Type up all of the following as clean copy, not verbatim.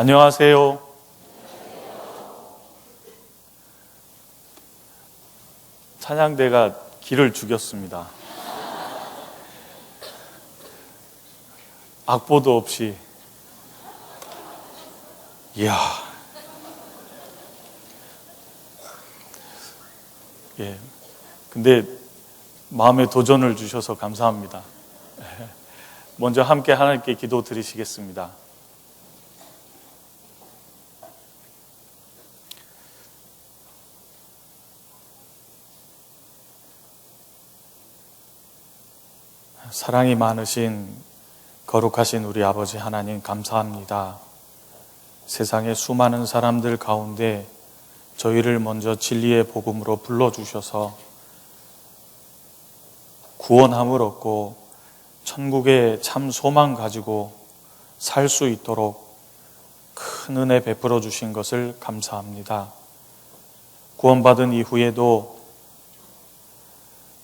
안녕하세요. 찬양대가 기를 죽였습니다. 악보도 없이. 이야. 예. 근데 마음에 도전을 주셔서 감사합니다. 먼저 함께 하나님께 기도 드리시겠습니다. 사랑이 많으신 거룩하신 우리 아버지 하나님 감사합니다. 세상의 수많은 사람들 가운데 저희를 먼저 진리의 복음으로 불러주셔서 구원함을 얻고 천국에 참 소망 가지고 살 수 있도록 큰 은혜 베풀어 주신 것을 감사합니다. 구원받은 이후에도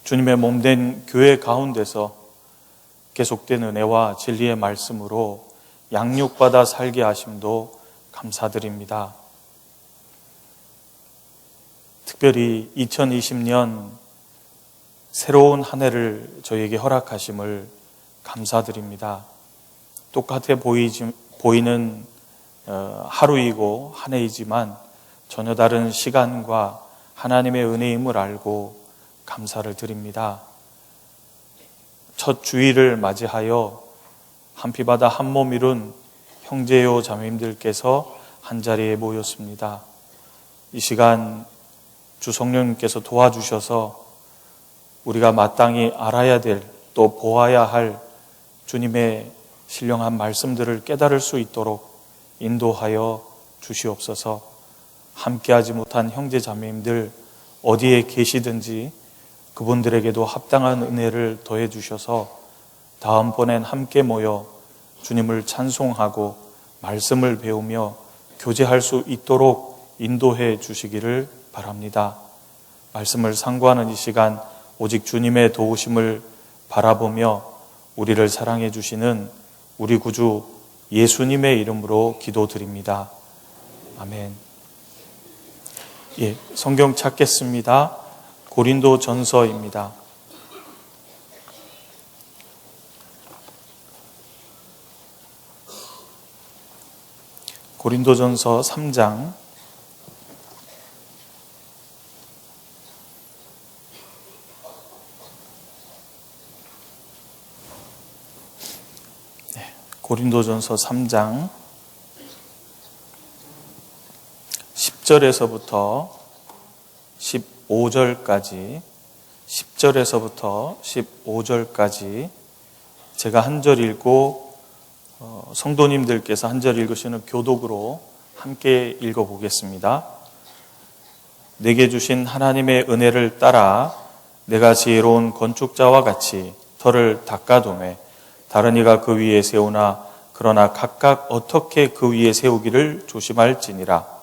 주님의 몸된 교회 가운데서 계속된 은혜와 진리의 말씀으로 양육받아 살게 하심도 감사드립니다. 특별히 2020년 새로운 한 해를 저희에게 허락하심을 감사드립니다. 똑같아 보이는 하루이고 한 해이지만 전혀 다른 시간과 하나님의 은혜임을 알고 감사를 드립니다. 첫 주일을 맞이하여 한 피바다 한 몸 이룬 형제요 자매님들께서 한자리에 모였습니다. 이 시간 주 성령님께서 도와주셔서 우리가 마땅히 알아야 될, 또 보아야 할 주님의 신령한 말씀들을 깨달을 수 있도록 인도하여 주시옵소서. 함께하지 못한 형제 자매님들 어디에 계시든지 그분들에게도 합당한 은혜를 더해 주셔서 다음번엔 함께 모여 주님을 찬송하고 말씀을 배우며 교제할 수 있도록 인도해 주시기를 바랍니다. 말씀을 상고하는 이 시간 오직 주님의 도우심을 바라보며 우리를 사랑해 주시는 우리 구주 예수님의 이름으로 기도드립니다. 아멘. 예, 성경 찾겠습니다. 고린도 전서입니다. 고린도 전서 3장 10절에서부터 15절까지 10절에서부터 15절까지 제가 한 절 읽고 성도님들께서 한 절 읽으시는 교독으로 함께 읽어보겠습니다. 내게 주신 하나님의 은혜를 따라 내가 지혜로운 건축자와 같이 터를 닦아두매 다른 이가 그 위에 세우나 그러나 각각 어떻게 그 위에 세우기를 조심할지니라.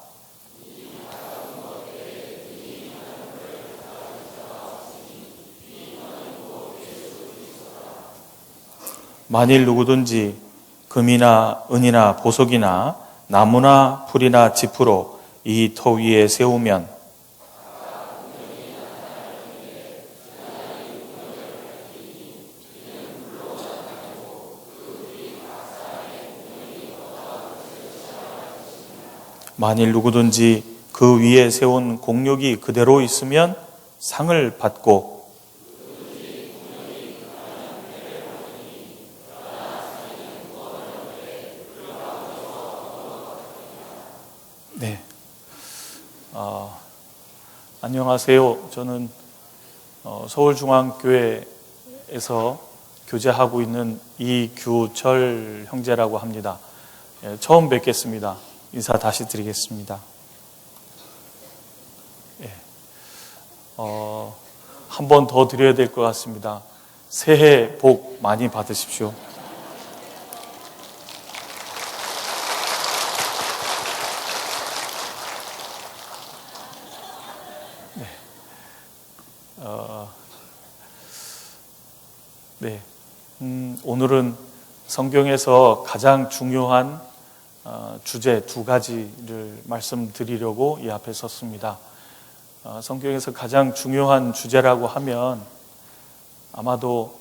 만일 누구든지 금이나 은이나 보석이나 나무나 풀이나 지푸로 이 터 위에 세우면 만일 누구든지 그 위에 세운 공력이 그대로 있으면 상을 받고 네. 안녕하세요. 저는 서울중앙교회에서 교제하고 있는 이규철 형제라고 합니다. 예, 처음 뵙겠습니다. 인사 다시 드리겠습니다. 예. 한 번 더 드려야 될 것 같습니다. 새해 복 많이 받으십시오. 네. 오늘은 성경에서 가장 중요한 주제 두 가지를 말씀드리려고 이 앞에 섰습니다. 성경에서 가장 중요한 주제라고 하면 아마도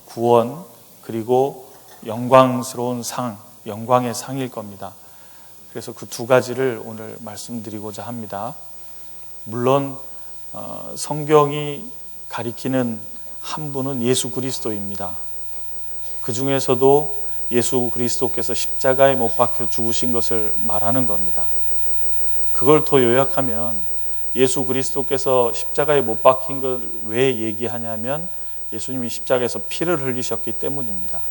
구원 그리고 영광스러운 상, 영광의 상일 겁니다. 그래서 그 두 가지를 오늘 말씀드리고자 합니다. 물론 성경이 가리키는 한 분은 예수 그리스도입니다. 그 중에서도 예수 그리스도께서 십자가에 못 박혀 죽으신 것을 말하는 겁니다. 그걸 더 요약하면 예수 그리스도께서 십자가에 못 박힌 걸 왜 얘기하냐면 예수님이 십자가에서 피를 흘리셨기 때문입니다.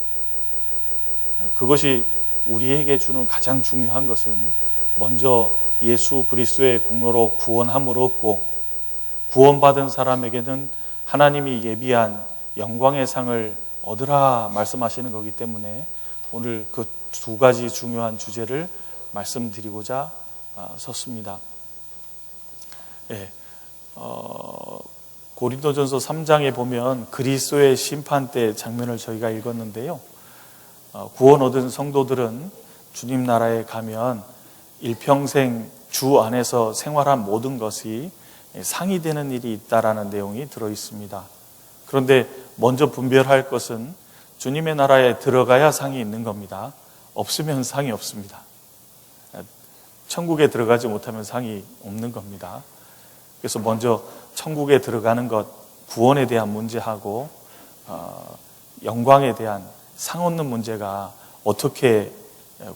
그것이 우리에게 주는 가장 중요한 것은 먼저 예수 그리스도의 공로로 구원함을 얻고 구원받은 사람에게는 하나님이 예비한 영광의 상을 얻으라 말씀하시는 거기 때문에 오늘 그 두 가지 중요한 주제를 말씀드리고자 섰습니다. 고린도전서 3장에 보면 그리스도의 심판 때 장면을 저희가 읽었는데요. 구원 얻은 성도들은 주님 나라에 가면 일평생 주 안에서 생활한 모든 것이 상이 되는 일이 있다라는 내용이 들어 있습니다. 그런데 먼저 분별할 것은 주님의 나라에 들어가야 상이 있는 겁니다. 없으면 상이 없습니다. 천국에 들어가지 못하면 상이 없는 겁니다. 그래서 먼저 천국에 들어가는 것, 구원에 대한 문제하고 영광에 대한 상 얻는 문제가 어떻게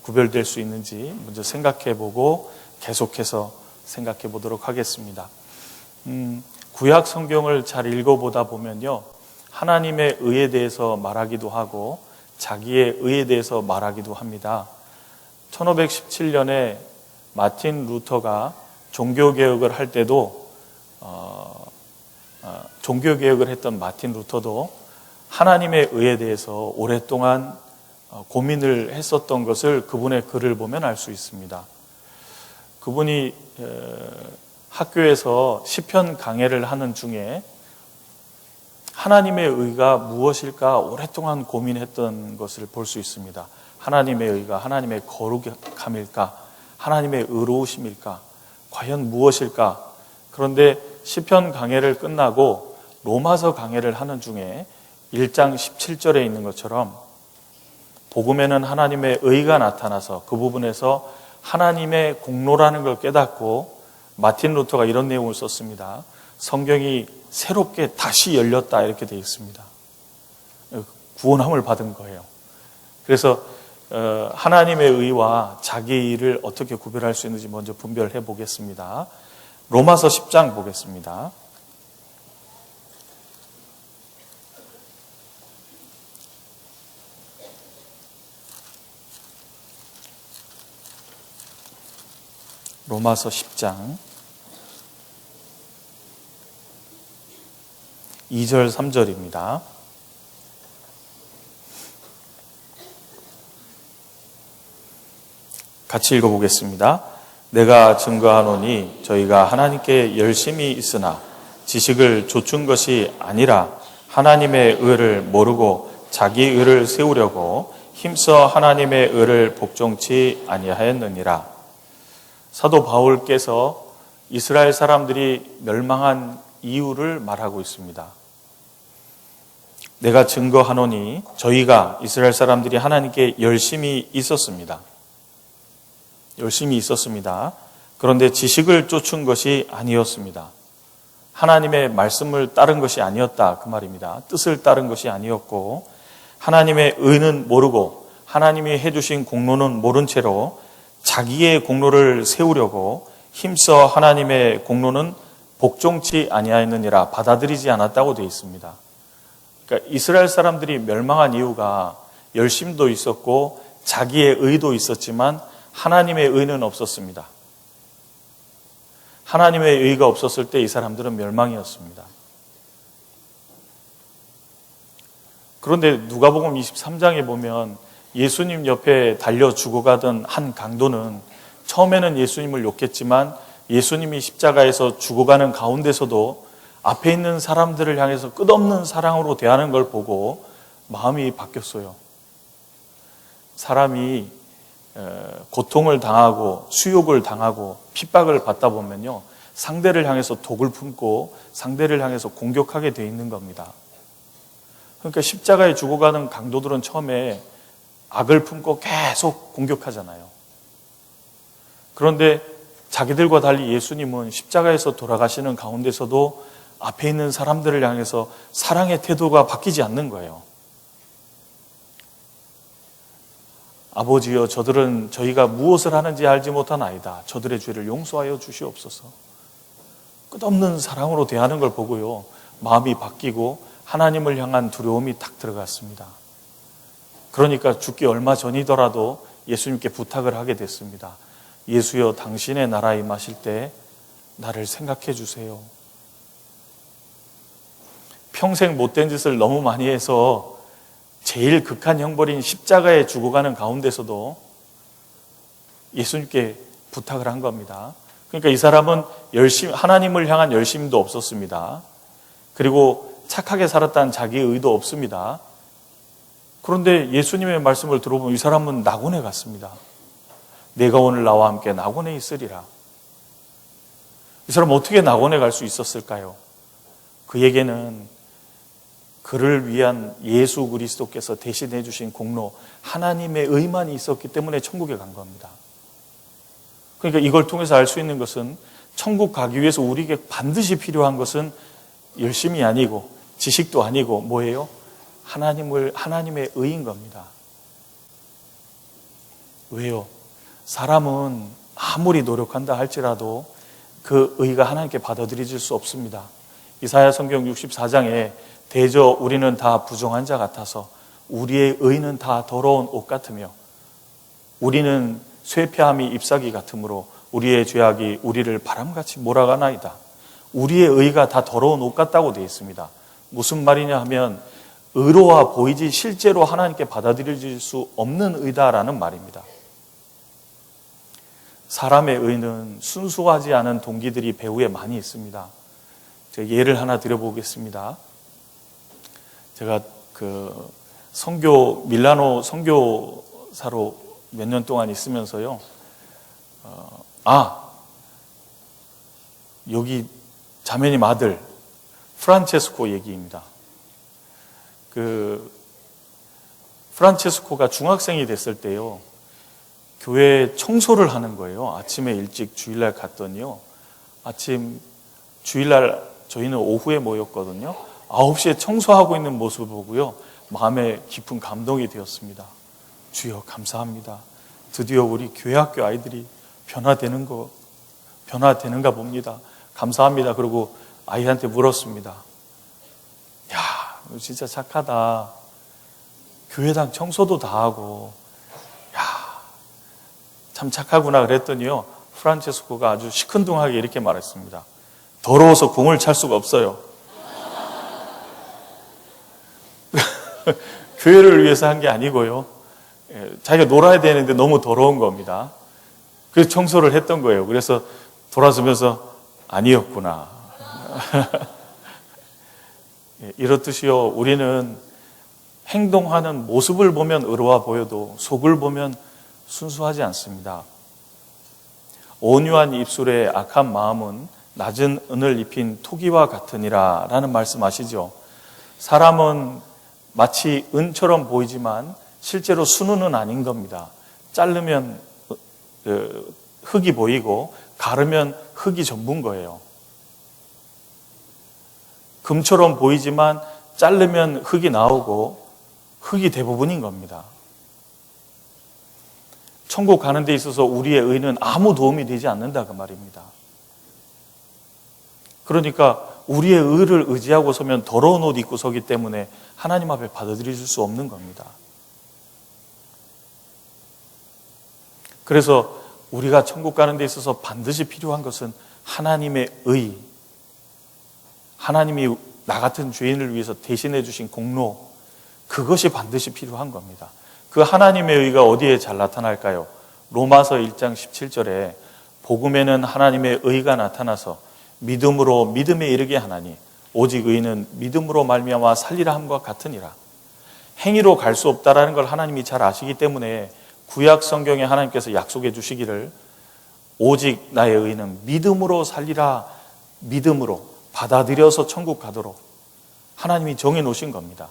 구별될 수 있는지 먼저 생각해보고 계속해서 생각해 보도록 하겠습니다. 구약 성경을 잘 읽어보다 보면요, 하나님의 의에 대해서 말하기도 하고 자기의 의에 대해서 말하기도 합니다. 1517년에 마틴 루터가 종교개혁을 할 때도 종교개혁을 했던 마틴 루터도 하나님의 의에 대해서 오랫동안 고민을 했었던 것을 그분의 글을 보면 알 수 있습니다. 그분이 학교에서 시편 강해를 하는 중에 하나님의 의가 무엇일까 오랫동안 고민했던 것을 볼 수 있습니다. 하나님의 의가 하나님의 거룩함일까? 하나님의 의로우심일까? 과연 무엇일까? 그런데 시편 강해를 끝나고 로마서 강해를 하는 중에 1장 17절에 있는 것처럼 복음에는 하나님의 의가 나타나서 그 부분에서 하나님의 공로라는 걸 깨닫고 마틴 루터가 이런 내용을 썼습니다. 성경이 새롭게 다시 열렸다 이렇게 되어 있습니다. 구원함을 받은 거예요. 그래서 하나님의 의와 자기의 의를 어떻게 구별할 수 있는지 먼저 분별해 보겠습니다. 로마서 10장 보겠습니다. 로마서 10장 2절 3절입니다. 같이 읽어보겠습니다. 내가 증거하노니 저희가 하나님께 열심히 있으나 지식을 좇은 것이 아니라 하나님의 의를 모르고 자기 의를 세우려고 힘써 하나님의 의를 복종치 아니하였느니라. 사도 바울께서 이스라엘 사람들이 멸망한 이유를 말하고 있습니다. 내가 증거하노니 저희가 이스라엘 사람들이 하나님께 열심히 있었습니다. 열심히 있었습니다. 그런데 지식을 쫓은 것이 아니었습니다. 하나님의 말씀을 따른 것이 아니었다 그 말입니다. 뜻을 따른 것이 아니었고 하나님의 의는 모르고 하나님이 해주신 공로는 모른 채로 자기의 공로를 세우려고 힘써 하나님의 공로는 복종치 아니하였느니라 받아들이지 않았다고 되어 있습니다. 그러니까 이스라엘 사람들이 멸망한 이유가 열심도 있었고 자기의 의도 있었지만 하나님의 의는 없었습니다. 하나님의 의가 없었을 때 이 사람들은 멸망이었습니다. 그런데 누가복음 23장에 보면 예수님 옆에 달려 죽어가던 한 강도는 처음에는 예수님을 욕했지만 예수님이 십자가에서 죽어가는 가운데서도 앞에 있는 사람들을 향해서 끝없는 사랑으로 대하는 걸 보고 마음이 바뀌었어요. 사람이 고통을 당하고 수욕을 당하고 핍박을 받다 보면요, 상대를 향해서 독을 품고 상대를 향해서 공격하게 돼 있는 겁니다. 그러니까 십자가에 죽어가는 강도들은 처음에 악을 품고 계속 공격하잖아요. 그런데 자기들과 달리 예수님은 십자가에서 돌아가시는 가운데서도 앞에 있는 사람들을 향해서 사랑의 태도가 바뀌지 않는 거예요. 아버지여, 저들은 저희가 무엇을 하는지 알지 못하나이다. 저들의 죄를 용서하여 주시옵소서. 끝없는 사랑으로 대하는 걸 보고요, 마음이 바뀌고 하나님을 향한 두려움이 딱 들어갔습니다. 그러니까 죽기 얼마 전이더라도 예수님께 부탁을 하게 됐습니다. 예수여, 당신의 나라에 임하실 때 나를 생각해 주세요. 평생 못된 짓을 너무 많이 해서 제일 극한 형벌인 십자가에 죽어가는 가운데서도 예수님께 부탁을 한 겁니다. 그러니까 이 사람은 하나님을 향한 열심도 없었습니다. 그리고 착하게 살았다는 자기의 의도 없습니다. 그런데 예수님의 말씀을 들어보면 이 사람은 낙원에 갔습니다. 내가 오늘 나와 함께 낙원에 있으리라. 이 사람은 어떻게 낙원에 갈 수 있었을까요? 그에게는 그를 위한 예수 그리스도께서 대신해 주신 공로, 하나님의 의만이 있었기 때문에 천국에 간 겁니다. 그러니까 이걸 통해서 알 수 있는 것은, 천국 가기 위해서 우리에게 반드시 필요한 것은 열심이 아니고 지식도 아니고 뭐예요? 하나님의 의인 겁니다. 왜요? 사람은 아무리 노력한다 할지라도 그 의가 하나님께 받아들여질 수 없습니다. 이사야 성경 64장에 대저 우리는 다 부정한 자 같아서 우리의 의는 다 더러운 옷 같으며 우리는 쇠폐함이 잎사귀 같으므로 우리의 죄악이 우리를 바람같이 몰아가나이다. 우리의 의가 다 더러운 옷 같다고 되어 있습니다. 무슨 말이냐 하면 의로워 보이지 실제로 하나님께 받아들여질 수 없는 의다라는 말입니다. 사람의 의는 순수하지 않은 동기들이 배후에 많이 있습니다. 제가 예를 하나 드려보겠습니다. 제가 밀라노 선교사로 몇 년 동안 있으면서요, 여기 자매님 아들 프란체스코 얘기입니다. 프란체스코가 중학생이 됐을 때요, 교회 청소를 하는 거예요. 아침에 일찍 주일날 갔더니요, 주일날 저희는 오후에 모였거든요. 9시에 청소하고 있는 모습을 보고요, 마음에 깊은 감동이 되었습니다. 주여 감사합니다. 드디어 우리 교회학교 아이들이 변화되는가 봅니다. 감사합니다. 그리고 아이한테 물었습니다. 야, 너 진짜 착하다. 교회당 청소도 다 하고, 야, 참 착하구나. 그랬더니요, 프란체스코가 아주 시큰둥하게 이렇게 말했습니다. 더러워서 공을 찰 수가 없어요. 교회를 위해서 한 게 아니고요, 자기가 놀아야 되는데 너무 더러운 겁니다. 그래서 청소를 했던 거예요. 그래서 돌아서면서 아니었구나. 이렇듯이요, 우리는 행동하는 모습을 보면 의로워 보여도 속을 보면 순수하지 않습니다. 온유한 입술에 악한 마음은 낮은 은을 입힌 토기와 같으니라 라는 말씀 아시죠? 사람은 마치 은처럼 보이지만 실제로 순은은 아닌 겁니다. 자르면 흙이 보이고 가르면 흙이 전부인 거예요. 금처럼 보이지만 자르면 흙이 나오고 흙이 대부분인 겁니다. 천국 가는 데 있어서 우리의 의는 아무 도움이 되지 않는다 그 말입니다. 그러니까 우리의 의를 의지하고 서면 더러운 옷 입고 서기 때문에 하나님 앞에 받아들여질 수 없는 겁니다. 그래서 우리가 천국 가는 데 있어서 반드시 필요한 것은 하나님의 의, 하나님이 나 같은 죄인을 위해서 대신해 주신 공로, 그것이 반드시 필요한 겁니다. 그 하나님의 의가 어디에 잘 나타날까요? 로마서 1장 17절에 복음에는 하나님의 의가 나타나서 믿음으로 믿음에 이르게 하나니 오직 의는 믿음으로 말미암아 살리라 함과 같으니라. 행위로 갈 수 없다라는 걸 하나님이 잘 아시기 때문에 구약 성경에 하나님께서 약속해 주시기를 오직 나의 의는 믿음으로 살리라, 믿음으로 받아들여서 천국 가도록 하나님이 정해 놓으신 겁니다.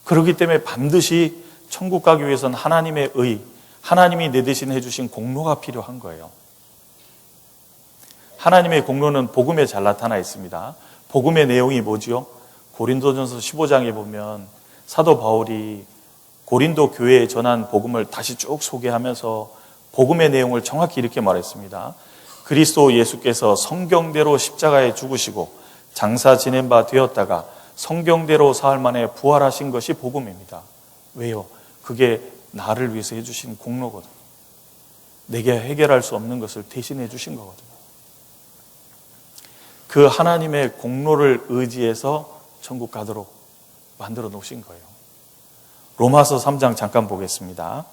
그렇기 때문에 반드시 천국 가기 위해서는 하나님의 의, 하나님이 내 대신 해주신 공로가 필요한 거예요. 하나님의 공로는 복음에 잘 나타나 있습니다. 복음의 내용이 뭐지요? 고린도전서 15장에 보면 사도 바울이 고린도 교회에 전한 복음을 다시 쭉 소개하면서 복음의 내용을 정확히 이렇게 말했습니다. 그리스도 예수께서 성경대로 십자가에 죽으시고 장사 지낸 바 되었다가 성경대로 사흘 만에 부활하신 것이 복음입니다. 왜요? 그게 나를 위해서 해주신 공로거든요. 내게 해결할 수 없는 것을 대신해 주신 거거든요. 그 하나님의 공로를 의지해서 천국 가도록 만들어 놓으신 거예요. 로마서 3장 잠깐 보겠습니다.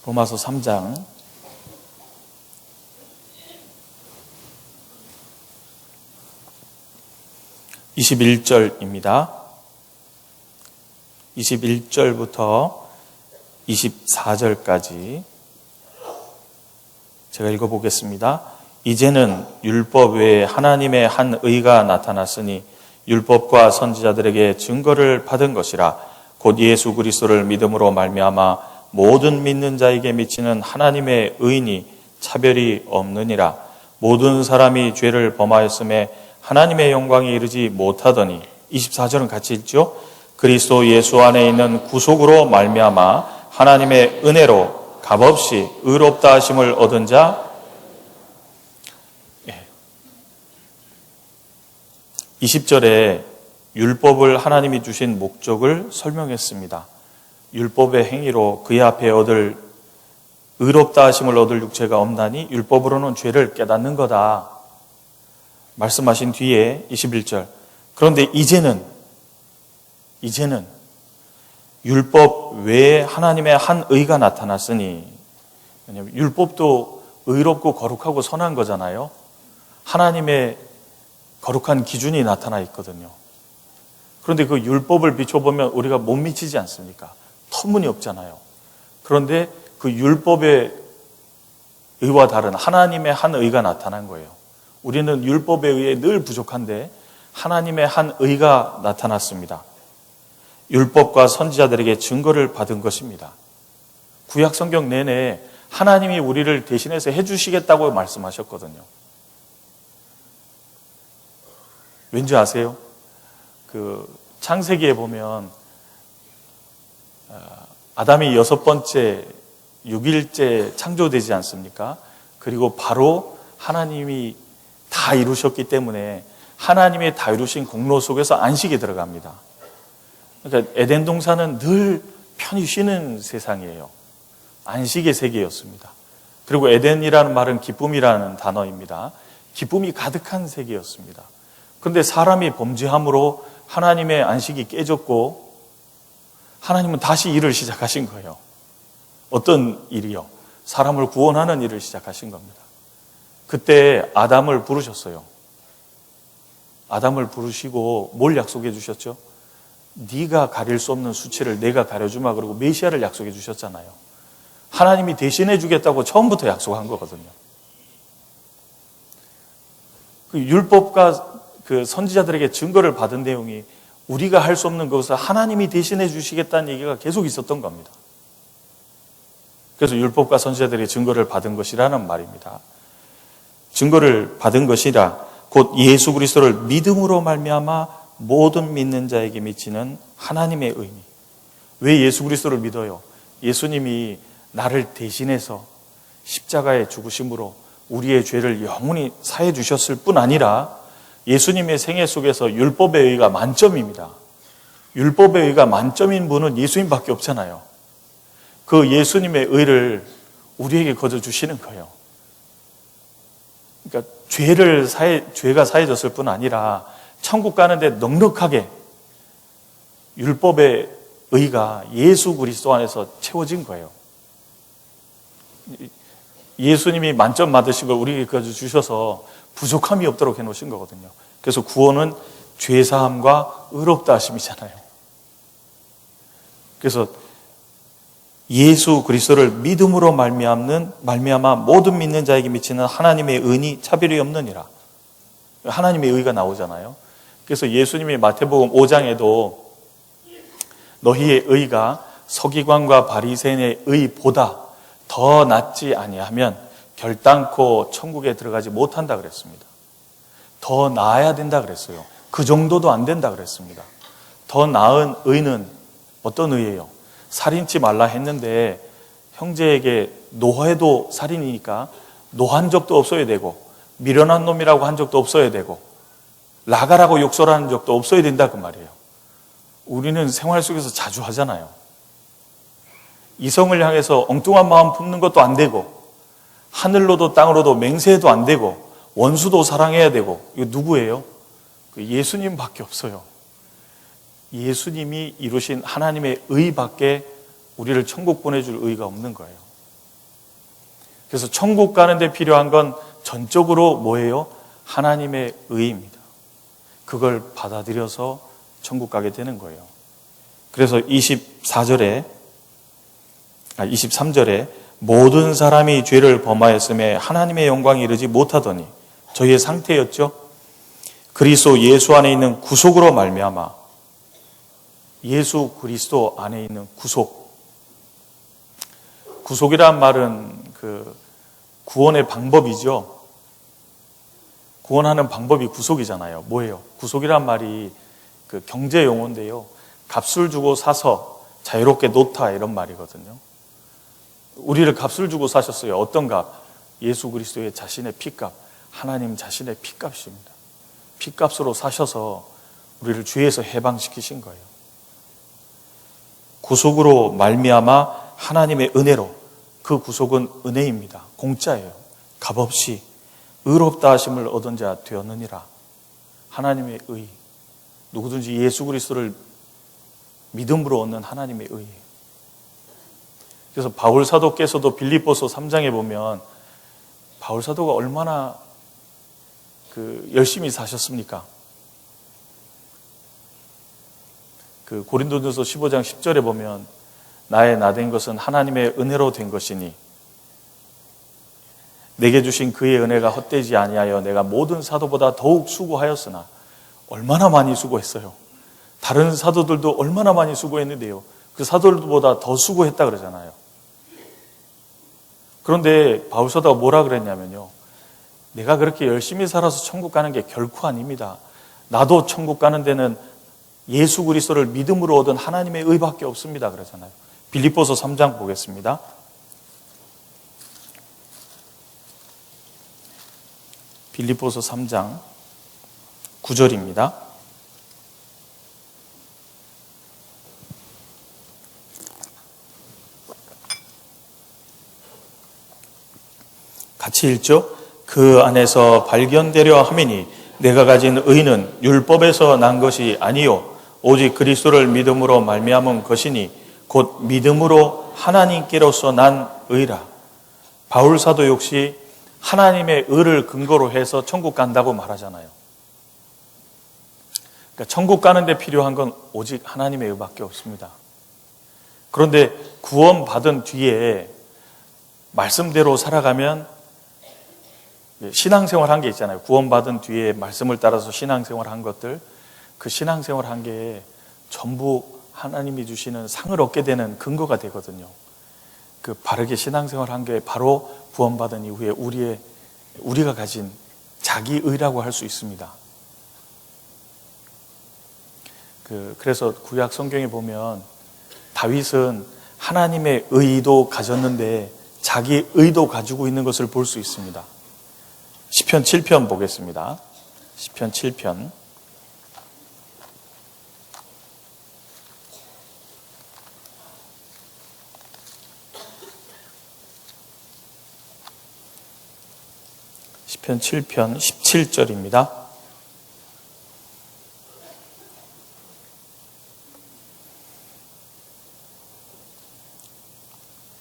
로마서 3장 21절입니다. 21절부터 24절까지 제가 읽어보겠습니다. 이제는 율법 외에 하나님의 한 의가 나타났으니 율법과 선지자들에게 증거를 받은 것이라. 곧 예수 그리스도를 믿음으로 말미암아 모든 믿는 자에게 미치는 하나님의 의니 차별이 없느니라. 모든 사람이 죄를 범하였음에 하나님의 영광에 이르지 못하더니 24절은 같이 읽죠. 그리스도 예수 안에 있는 구속으로 말미암아 하나님의 은혜로 값없이 의롭다 하심을 얻은 자. 20절에 율법을 하나님이 주신 목적을 설명했습니다. 율법의 행위로 그의 앞에 얻을 의롭다 하심을 얻을 육체가 없나니 율법으로는 죄를 깨닫는 거다 말씀하신 뒤에 21절 그런데 이제는 율법 외에 하나님의 한 의가 나타났으니, 왜냐하면 율법도 의롭고 거룩하고 선한 거잖아요. 하나님의 거룩한 기준이 나타나 있거든요. 그런데 그 율법을 비춰보면 우리가 못 미치지 않습니까? 터무니없잖아요. 그런데 그 율법의 의와 다른 하나님의 한 의가 나타난 거예요. 우리는 율법에 의해 늘 부족한데 하나님의 한 의가 나타났습니다. 율법과 선지자들에게 증거를 받은 것입니다. 구약 성경 내내 하나님이 우리를 대신해서 해주시겠다고 말씀하셨거든요. 왠지 아세요? 그 창세기에 보면 아담이 6번째 6일째 창조되지 않습니까? 그리고 바로 하나님이 다 이루셨기 때문에 하나님의 다 이루신 공로 속에서 안식에 들어갑니다. 그러니까 에덴 동산은 늘 편히 쉬는 세상이에요. 안식의 세계였습니다. 그리고 에덴이라는 말은 기쁨이라는 단어입니다. 기쁨이 가득한 세계였습니다. 그런데 사람이 범죄함으로 하나님의 안식이 깨졌고 하나님은 다시 일을 시작하신 거예요. 어떤 일이요? 사람을 구원하는 일을 시작하신 겁니다. 그때 아담을 부르셨어요. 아담을 부르시고 뭘 약속해 주셨죠? 네가 가릴 수 없는 수치를 내가 가려주마 그러고 메시아를 약속해 주셨잖아요. 하나님이 대신해 주겠다고 처음부터 약속한 거거든요. 그 율법과 그 선지자들에게 증거를 받은 내용이 우리가 할 수 없는 것을 하나님이 대신해 주시겠다는 얘기가 계속 있었던 겁니다. 그래서 율법과 선지자들의 증거를 받은 것이라는 말입니다. 증거를 받은 것이라 곧 예수 그리스도를 믿음으로 말미암아 모든 믿는 자에게 미치는 하나님의 의니. 왜 예수 그리스도를 믿어요? 예수님이 나를 대신해서 십자가에 죽으심으로 우리의 죄를 영원히 사해 주셨을 뿐 아니라 예수님의 생애 속에서 율법의 의가 만점입니다. 율법의 의가 만점인 분은 예수님밖에 없잖아요. 그 예수님의 의를 우리에게 거저 주시는 거예요. 그러니까 죄가 사해졌을 뿐 아니라 천국 가는데 넉넉하게 율법의 의가 예수 그리스도 안에서 채워진 거예요. 예수님이 만점 받으신 걸 우리에게 거저 주셔서 부족함이 없도록 해놓으신 거거든요. 그래서 구원은 죄사함과 의롭다 하심이잖아요. 그래서 예수 그리스도를 믿음으로 말미암아 모든 믿는 자에게 미치는 하나님의 은이 차별이 없느니라. 하나님의 의가 나오잖아요. 그래서 예수님이 마태복음 5장에도 너희의 의가 서기관과 바리새인의 의보다 더 낫지 아니하면 결단코 천국에 들어가지 못한다 그랬습니다. 더 나아야 된다 그랬어요. 그 정도도 안 된다 그랬습니다. 더 나은 의는 어떤 의예요? 살인치 말라 했는데 형제에게 노해도 살인이니까 노한 적도 없어야 되고 미련한 놈이라고 한 적도 없어야 되고 나가라고 욕설하는 적도 없어야 된다 그 말이에요. 우리는 생활 속에서 자주 하잖아요. 이성을 향해서 엉뚱한 마음 품는 것도 안 되고 하늘로도 땅으로도 맹세해도 안 되고 원수도 사랑해야 되고 이거 누구예요? 예수님밖에 없어요. 예수님이 이루신 하나님의 의밖에 우리를 천국 보내줄 의가 없는 거예요. 그래서 천국 가는 데 필요한 건 전적으로 뭐예요? 하나님의 의입니다. 그걸 받아들여서 천국 가게 되는 거예요. 그래서 23절에 모든 사람이 죄를 범하였음에 하나님의 영광이 이르지 못하더니 저희의 상태였죠. 그리스도 예수 안에 있는 구속으로 말미암아 예수 그리스도 안에 있는 구속이란 말은 그 구원의 방법이죠. 구원하는 방법이 구속이잖아요. 뭐예요? 구속이란 말이 그 경제 용어인데요. 값을 주고 사서 자유롭게 놓다 이런 말이거든요. 우리를 값을 주고 사셨어요. 어떤 값? 예수 그리스도의 자신의 피값, 하나님 자신의 피값입니다. 피값으로 사셔서 우리를 죄에서 해방시키신 거예요. 구속으로 말미암아 하나님의 은혜로, 그 구속은 은혜입니다. 공짜예요. 값없이 의롭다 하심을 얻은 자 되었느니라. 하나님의 의, 누구든지 예수 그리스도를 믿음으로 얻는 하나님의 의예요. 그래서 바울 사도께서도 빌립보서 3장에 보면 바울 사도가 얼마나 열심히 사셨습니까? 그 고린도전서 15장 10절에 보면 나의 나된 것은 하나님의 은혜로 된 것이니 내게 주신 그의 은혜가 헛되지 아니하여 내가 모든 사도보다 더욱 수고하였으나 얼마나 많이 수고했어요. 다른 사도들도 얼마나 많이 수고했는데요. 그 사도들보다 더 수고했다 그러잖아요. 그런데 바울 사도가 뭐라 그랬냐면요. 내가 그렇게 열심히 살아서 천국 가는 게 결코 아닙니다. 나도 천국 가는 데는 예수 그리스도를 믿음으로 얻은 하나님의 의밖에 없습니다. 그러잖아요. 빌립보서 3장 보겠습니다. 빌립보서 3장 9절입니다. 같이 읽죠. 그 안에서 발견되려 함이니 내가 가진 의는 율법에서 난 것이 아니요 오직 그리스도를 믿음으로 말미암은 것이니 곧 믿음으로 하나님께로서 난 의라. 바울 사도 역시 하나님의 의를 근거로 해서 천국 간다고 말하잖아요. 그러니까 천국 가는 데 필요한 건 오직 하나님의 의밖에 없습니다. 그런데 구원받은 뒤에 말씀대로 살아가면 신앙생활 한 게 있잖아요. 구원받은 뒤에 말씀을 따라서 신앙생활 한 것들, 그 신앙생활 한 게 전부 하나님이 주시는 상을 얻게 되는 근거가 되거든요. 그 바르게 신앙생활 한 게 바로 구원받은 이후에 우리가 가진 자기의라고 할 수 있습니다. 그래서 구약 성경에 보면 다윗은 하나님의 의도 가졌는데 자기 의도 가지고 있는 것을 볼 수 있습니다. 시편 7편 보겠습니다. 시편 7편. 시편 7편 17절입니다.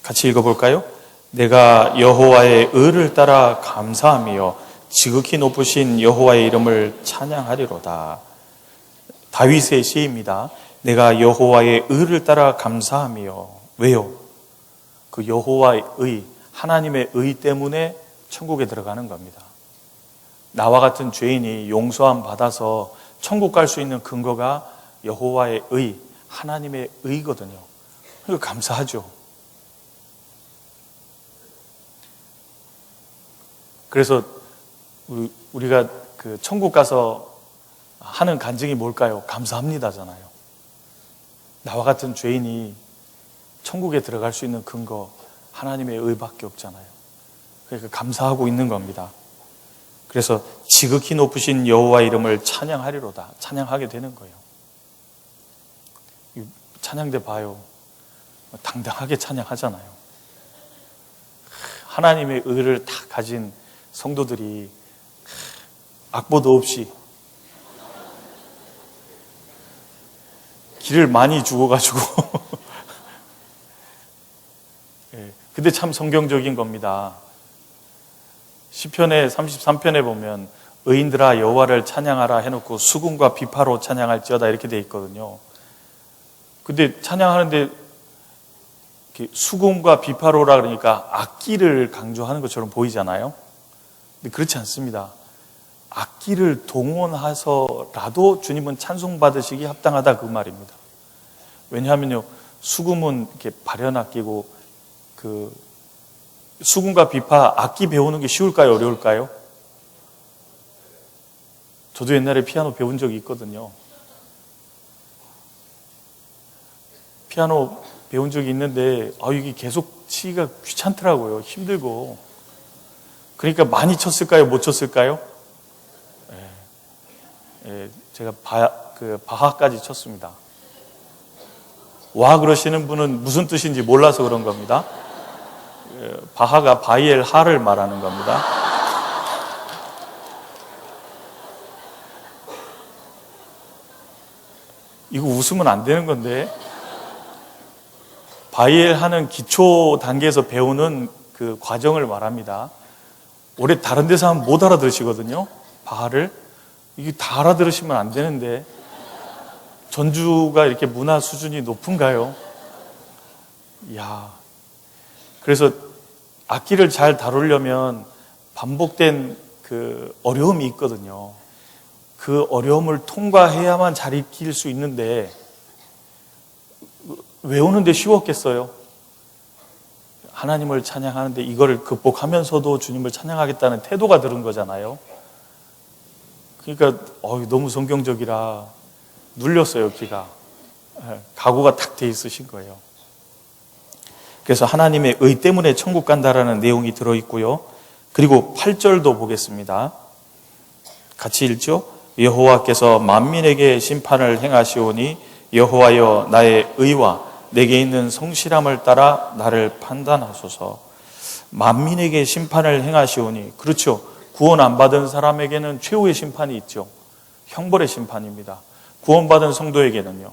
같이 읽어볼까요? 내가 여호와의 의를 따라 감사하며 지극히 높으신 여호와의 이름을 찬양하리로다. 다윗의 시입니다. 내가 여호와의 의를 따라 감사하며. 왜요? 그 여호와의 의, 하나님의 의 때문에 천국에 들어가는 겁니다. 나와 같은 죄인이 용서함 받아서 천국 갈 수 있는 근거가 여호와의 의, 하나님의 의거든요. 그러니까 감사하죠. 그래서 우리가 그 천국 가서 하는 간증이 뭘까요? 감사합니다잖아요. 나와 같은 죄인이 천국에 들어갈 수 있는 근거, 하나님의 의밖에 없잖아요. 그러니까 감사하고 있는 겁니다. 그래서 지극히 높으신 여호와 이름을 찬양하리로다. 찬양하게 되는 거예요. 찬양대 봐요. 당당하게 찬양하잖아요. 하나님의 의를 다 가진 성도들이 악보도 없이 길을 많이 죽어가지고 근데 참 성경적인 겁니다. 시편의 33편에 보면 의인들아 여호와를 찬양하라 해놓고 수금과 비파로 찬양할지어다 이렇게 돼 있거든요. 근데 찬양하는데 수금과 비파로라 그러니까 악기를 강조하는 것처럼 보이잖아요. 근데 그렇지 않습니다. 악기를 동원해서라도 주님은 찬송받으시기 합당하다 그 말입니다. 왜냐하면요, 수금은 이렇게 발현 악기고 그 수금과 비파 악기 배우는 게 쉬울까요, 어려울까요? 저도 옛날에 피아노 배운 적이 있거든요. 피아노 배운 적이 있는데 이게 계속 치기가 귀찮더라고요. 힘들고. 그러니까 많이 쳤을까요? 못 쳤을까요? 제가 바하까지 쳤습니다. 와 그러시는 분은 무슨 뜻인지 몰라서 그런 겁니다. 바하가 바이엘 하를 말하는 겁니다. 이거 웃으면 안 되는 건데, 바이엘 하는 기초 단계에서 배우는 그 과정을 말합니다. 원래 다른 데서 하면 못 알아들으시거든요. 바하를. 이게 다 알아들으시면 안 되는데, 전주가 이렇게 문화 수준이 높은가요? 이야. 그래서 악기를 잘 다루려면 반복된 그 어려움이 있거든요. 그 어려움을 통과해야만 잘 익힐 수 있는데, 외우는데 쉬웠겠어요? 하나님을 찬양하는데 이거를 극복하면서도 주님을 찬양하겠다는 태도가 들은 거잖아요. 그러니까 너무 성경적이라 눌렸어요, 귀가. 각오가 탁 돼 있으신 거예요. 그래서 하나님의 의 때문에 천국 간다라는 내용이 들어있고요. 그리고 8절도 보겠습니다. 같이 읽죠. 여호와께서 만민에게 심판을 행하시오니 여호와여 나의 의와 내게 있는 성실함을 따라 나를 판단하소서. 만민에게 심판을 행하시오니, 그렇죠. 구원 안 받은 사람에게는 최후의 심판이 있죠. 형벌의 심판입니다. 구원받은 성도에게는요,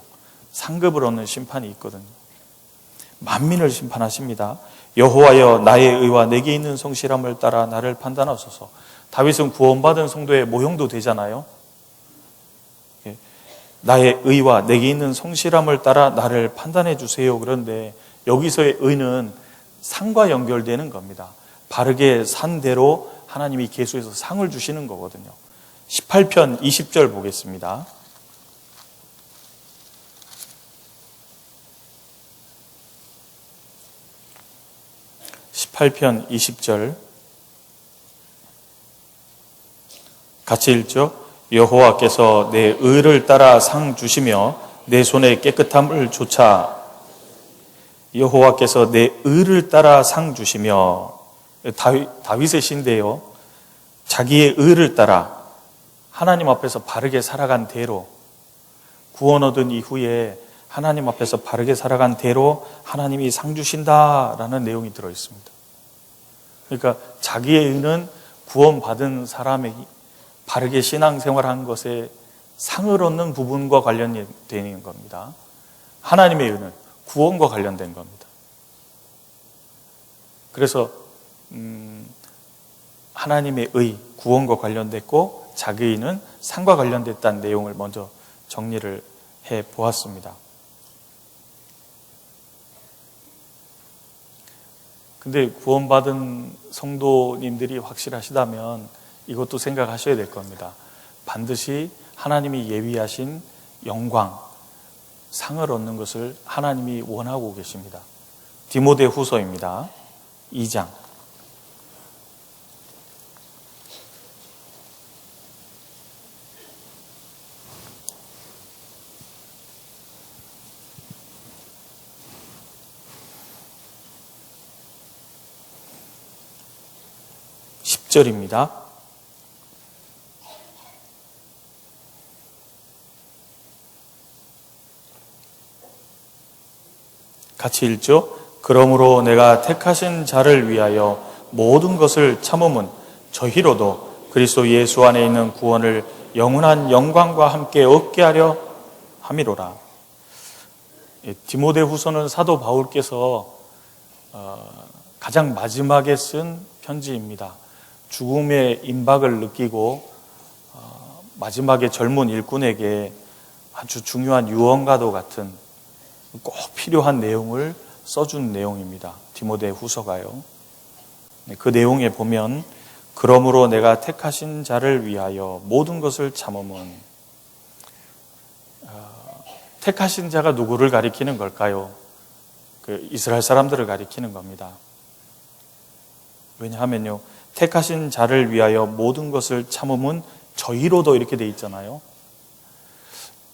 상급을 얻는 심판이 있거든요. 만민을 심판하십니다. 여호와여 나의 의와 내게 있는 성실함을 따라 나를 판단하소서. 다윗은 구원받은 성도의 모형도 되잖아요. 나의 의와 내게 있는 성실함을 따라 나를 판단해 주세요. 그런데 여기서의 의는 상과 연결되는 겁니다. 바르게 산 대로 하나님이 계수해서 상을 주시는 거거든요. 18편 20절 보겠습니다. 18편 20절 같이 읽죠. 여호와께서 내 의를 따라 상 주시며 내 손의 깨끗함을 조차. 여호와께서 내 의를 따라 상 주시며, 다윗의 시인데요, 자기의 의를 따라 하나님 앞에서 바르게 살아간 대로, 구원 얻은 이후에 하나님 앞에서 바르게 살아간 대로 하나님이 상 주신다라는 내용이 들어있습니다. 그러니까 자기의 의는 구원받은 사람이 바르게 신앙생활한 것에 상을 얻는 부분과 관련되는 겁니다. 하나님의 의는 구원과 관련된 겁니다. 그래서 하나님의 의, 구원과 관련됐고 자기 의는 상과 관련됐다는 내용을 먼저 정리를 해 보았습니다. 근데 구원받은 성도님들이 확실하시다면 이것도 생각하셔야 될 겁니다. 반드시 하나님이 예비하신 영광, 상을 얻는 것을 하나님이 원하고 계십니다. 디모데후서입니다. 2장. 절입니다. 같이 읽죠. 그러므로 내가 택하신 자를 위하여 모든 것을 참음은 저희로도 그리스도 예수 안에 있는 구원을 영원한 영광과 함께 얻게 하려 함이로라. 디모데후서는 사도 바울께서 가장 마지막에 쓴 편지입니다. 죽음의 임박을 느끼고 마지막에 젊은 일꾼에게 아주 중요한 유언과도 같은 꼭 필요한 내용을 써준 내용입니다. 디모데후서가요. 그 내용에 보면 그러므로 내가 택하신 자를 위하여 모든 것을 참음은, 택하신 자가 누구를 가리키는 걸까요? 이스라엘 사람들을 가리키는 겁니다. 왜냐하면요, 택하신 자를 위하여 모든 것을 참음은 저희로도 이렇게 돼 있잖아요.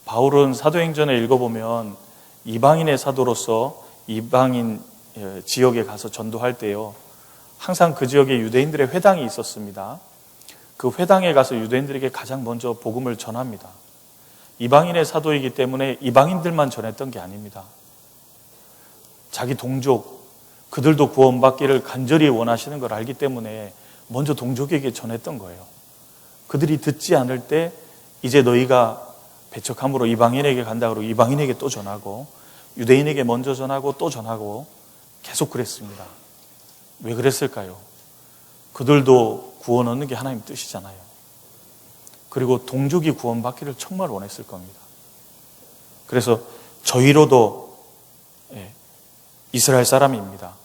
바울은 사도행전에 읽어보면 이방인의 사도로서 이방인 지역에 가서 전도할 때요, 항상 그 지역에 유대인들의 회당이 있었습니다. 그 회당에 가서 유대인들에게 가장 먼저 복음을 전합니다. 이방인의 사도이기 때문에 이방인들만 전했던 게 아닙니다. 자기 동족, 그들도 구원받기를 간절히 원하시는 걸 알기 때문에 먼저 동족에게 전했던 거예요. 그들이 듣지 않을 때 이제 너희가 배척함으로 이방인에게 간다고 이방인에게 또 전하고 유대인에게 먼저 전하고 또 전하고 계속 그랬습니다. 왜 그랬을까요? 그들도 구원 얻는 게 하나님 뜻이잖아요. 그리고 동족이 구원받기를 정말 원했을 겁니다. 그래서 저희로도 이스라엘 사람입니다.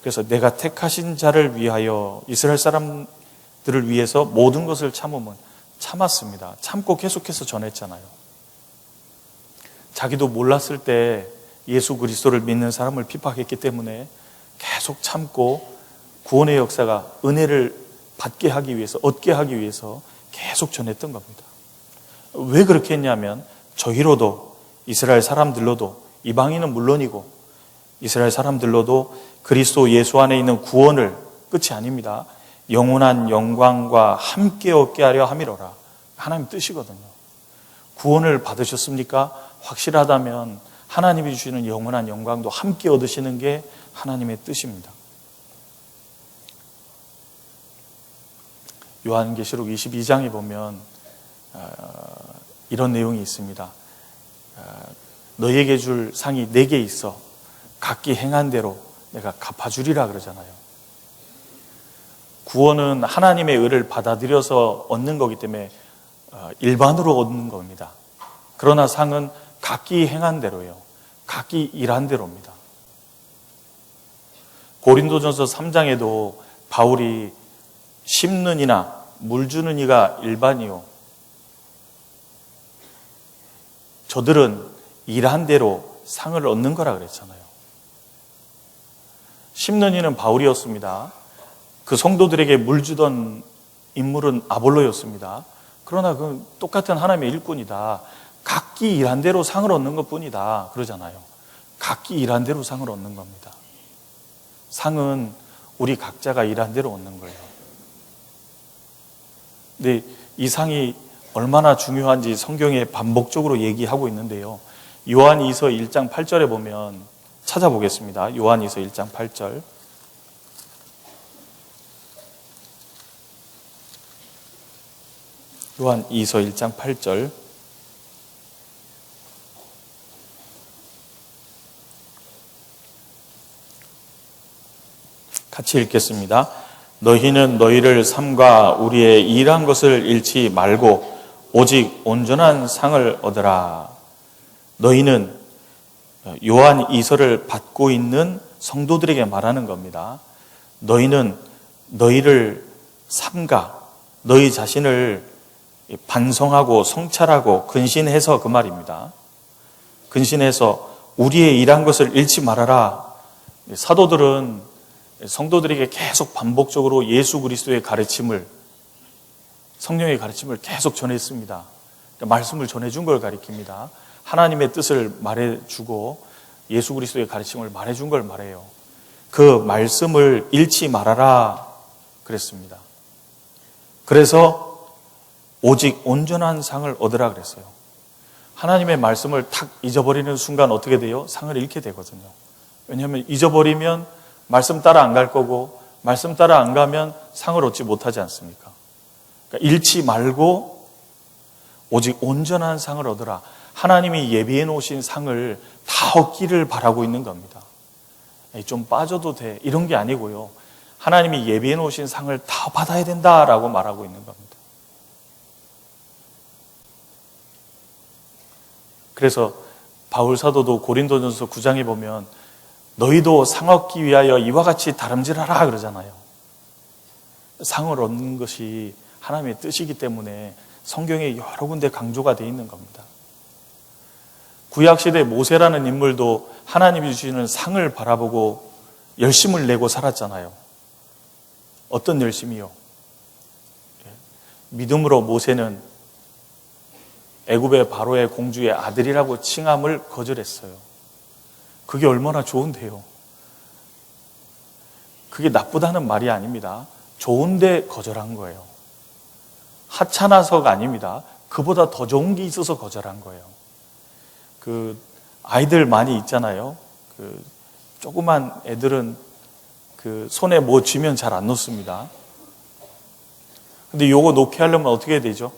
그래서 내가 택하신 자를 위하여 이스라엘 사람들을 위해서 모든 것을 참으면 참았습니다. 참고 계속해서 전했잖아요. 자기도 몰랐을 때 예수 그리스도를 믿는 사람을 핍박했기 때문에 계속 참고 구원의 역사가 은혜를 받게 하기 위해서, 얻게 하기 위해서 계속 전했던 겁니다. 왜 그렇게 했냐면 저희로도, 이스라엘 사람들로도, 이방인은 물론이고 이스라엘 사람들로도 그리스도 예수 안에 있는 구원을, 끝이 아닙니다, 영원한 영광과 함께 얻게 하려 함이로라. 하나님 뜻이거든요. 구원을 받으셨습니까? 확실하다면 하나님이 주시는 영원한 영광도 함께 얻으시는 게 하나님의 뜻입니다. 요한계시록 22장에 보면 이런 내용이 있습니다. 너희에게 줄 상이 4개 있어. 각기 행한 대로 내가 갚아주리라 그러잖아요. 구원은 하나님의 의를 받아들여서 얻는 거기 때문에 일반으로 얻는 겁니다. 그러나 상은 각기 행한 대로예요. 각기 일한 대로입니다. 고린도전서 3장에도 바울이 심는 이나 물 주는 이가 일반이요, 저들은 일한 대로 상을 얻는 거라 그랬잖아요. 심는 이는 바울이었습니다. 그 성도들에게 물 주던 인물은 아볼로였습니다. 그러나 그건 똑같은 하나님의 일꾼이다. 각기 일한 대로 상을 얻는 것뿐이다 그러잖아요. 각기 일한 대로 상을 얻는 겁니다. 상은 우리 각자가 일한 대로 얻는 거예요. 근데 이 상이 얼마나 중요한지 성경에 반복적으로 얘기하고 있는데요. 요한이서 1장 8절에 보면 찾아보겠습니다. 요한이서 1장 8절. 요한이서 1장 8절. 같이 읽겠습니다. 너희는 너희를 삼가 우리의 일한 것을 잃지 말고 오직 온전한 상을 얻으라. 너희는 요한 2서를 받고 있는 성도들에게 말하는 겁니다. 너희는 너희를 삼가 너희 자신을 반성하고 성찰하고 근신해서 그 말입니다. 근신해서 우리의 일한 것을 잃지 말아라. 사도들은 성도들에게 계속 반복적으로 예수 그리스도의 가르침을, 성령의 가르침을 계속 전했습니다. 말씀을 전해준 걸 가리킵니다. 하나님의 뜻을 말해주고 예수 그리스도의 가르침을 말해준 걸 말해요. 그 말씀을 잃지 말아라 그랬습니다. 그래서 오직 온전한 상을 얻으라 그랬어요. 하나님의 말씀을 탁 잊어버리는 순간 어떻게 돼요? 상을 잃게 되거든요. 왜냐하면 잊어버리면 말씀 따라 안 갈 거고, 말씀 따라 안 가면 상을 얻지 못하지 않습니까? 그러니까 잃지 말고 오직 온전한 상을 얻으라. 하나님이 예비해 놓으신 상을 다 얻기를 바라고 있는 겁니다. 좀 빠져도 돼 이런 게 아니고요. 하나님이 예비해 놓으신 상을 다 받아야 된다라고 말하고 있는 겁니다. 그래서 바울 사도도 고린도전서 9장에 보면 너희도 상 얻기 위하여 이와 같이 다름질하라 그러잖아요. 상을 얻는 것이 하나님의 뜻이기 때문에 성경에 여러 군데 강조가 되어 있는 겁니다. 구약시대 모세라는 인물도 하나님이 주시는 상을 바라보고 열심을 내고 살았잖아요. 어떤 열심이요? 믿음으로 모세는 애굽의 바로의 공주의 아들이라고 칭함을 거절했어요. 그게 얼마나 좋은데요. 그게 나쁘다는 말이 아닙니다. 좋은데 거절한 거예요. 하찮아서가 아닙니다. 그보다 더 좋은 게 있어서 거절한 거예요. 그 아이들 많이 있잖아요. 그 조그만 애들은 그 손에 뭐 쥐면 잘 안 놓습니다. 근데 요거 놓게 하려면 어떻게 해야 되죠?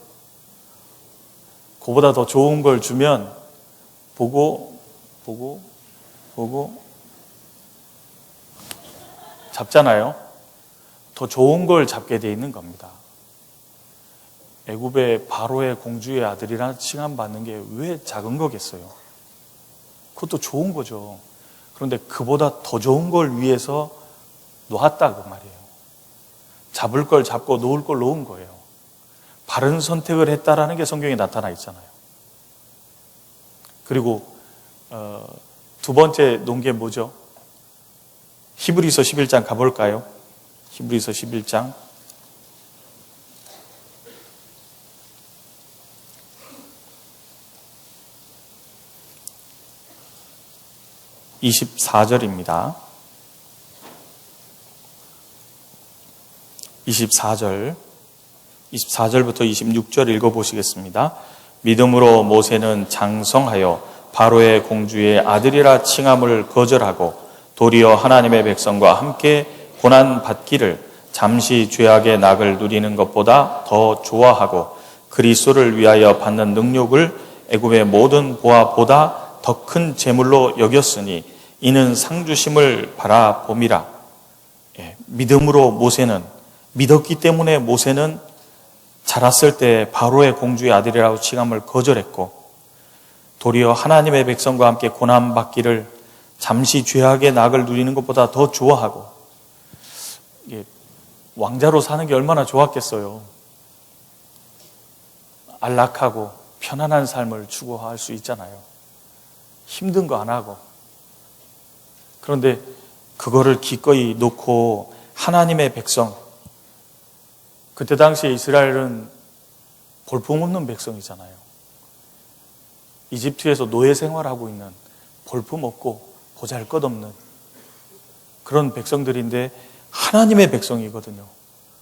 그보다 더 좋은 걸 주면 보고 잡잖아요. 더 좋은 걸 잡게 돼 있는 겁니다. 애굽의 바로의 공주의 아들이라 칭함받는 게 왜 작은 거겠어요? 그것도 좋은 거죠. 그런데 그보다 더 좋은 걸 위해서 놓았다 그 말이에요. 잡을 걸 잡고 놓을 걸 놓은 거예요. 바른 선택을 했다라는 게 성경에 나타나 있잖아요. 그리고 두 번째 놓은 게 뭐죠? 히브리서 11장 가볼까요? 히브리서 11장 24절입니다. 24절부터 26절 읽어보시겠습니다. 믿음으로 모세는 장성하여 바로의 공주의 아들이라 칭함을 거절하고 도리어 하나님의 백성과 함께 고난받기를 잠시 죄악의 낙을 누리는 것보다 더 좋아하고 그리스도를 위하여 받는 능력을 애굽의 모든 보화보다 더 큰 재물로 여겼으니 이는 상주심을 바라봄이라. 믿음으로 모세는, 믿었기 때문에 모세는 자랐을 때 바로의 공주의 아들이라고 칭함을 거절했고 도리어 하나님의 백성과 함께 고난받기를 잠시 죄악의 낙을 누리는 것보다 더 좋아하고, 왕자로 사는 게 얼마나 좋았겠어요. 안락하고 편안한 삶을 추구할 수 있잖아요. 힘든 거 안 하고. 그런데 그거를 기꺼이 놓고 하나님의 백성, 그때 당시에 이스라엘은 볼품없는 백성이잖아요. 이집트에서 노예 생활하고 있는 볼품없고 보잘것없는 그런 백성들인데 하나님의 백성이거든요.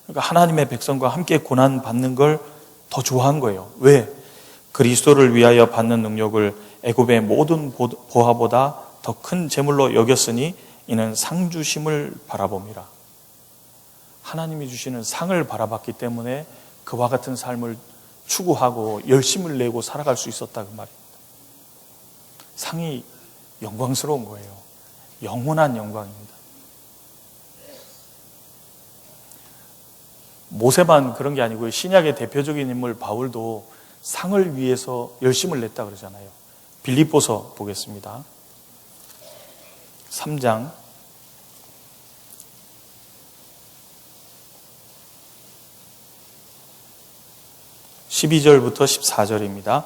그러니까 하나님의 백성과 함께 고난받는 걸 더 좋아한 거예요. 왜? 그리스도를 위하여 받는 능력을 애굽의 모든 보화보다 더 큰 재물로 여겼으니 이는 상주심을 바라봄이라. 하나님이 주시는 상을 바라봤기 때문에 그와 같은 삶을 추구하고 열심을 내고 살아갈 수 있었다 그 말입니다. 상이 영광스러운 거예요. 영원한 영광입니다. 모세만 그런 게 아니고요. 신약의 대표적인 인물 바울도 상을 위해서 열심을 냈다 그러잖아요. 빌립보서 보겠습니다. 3장 12절부터 14절입니다.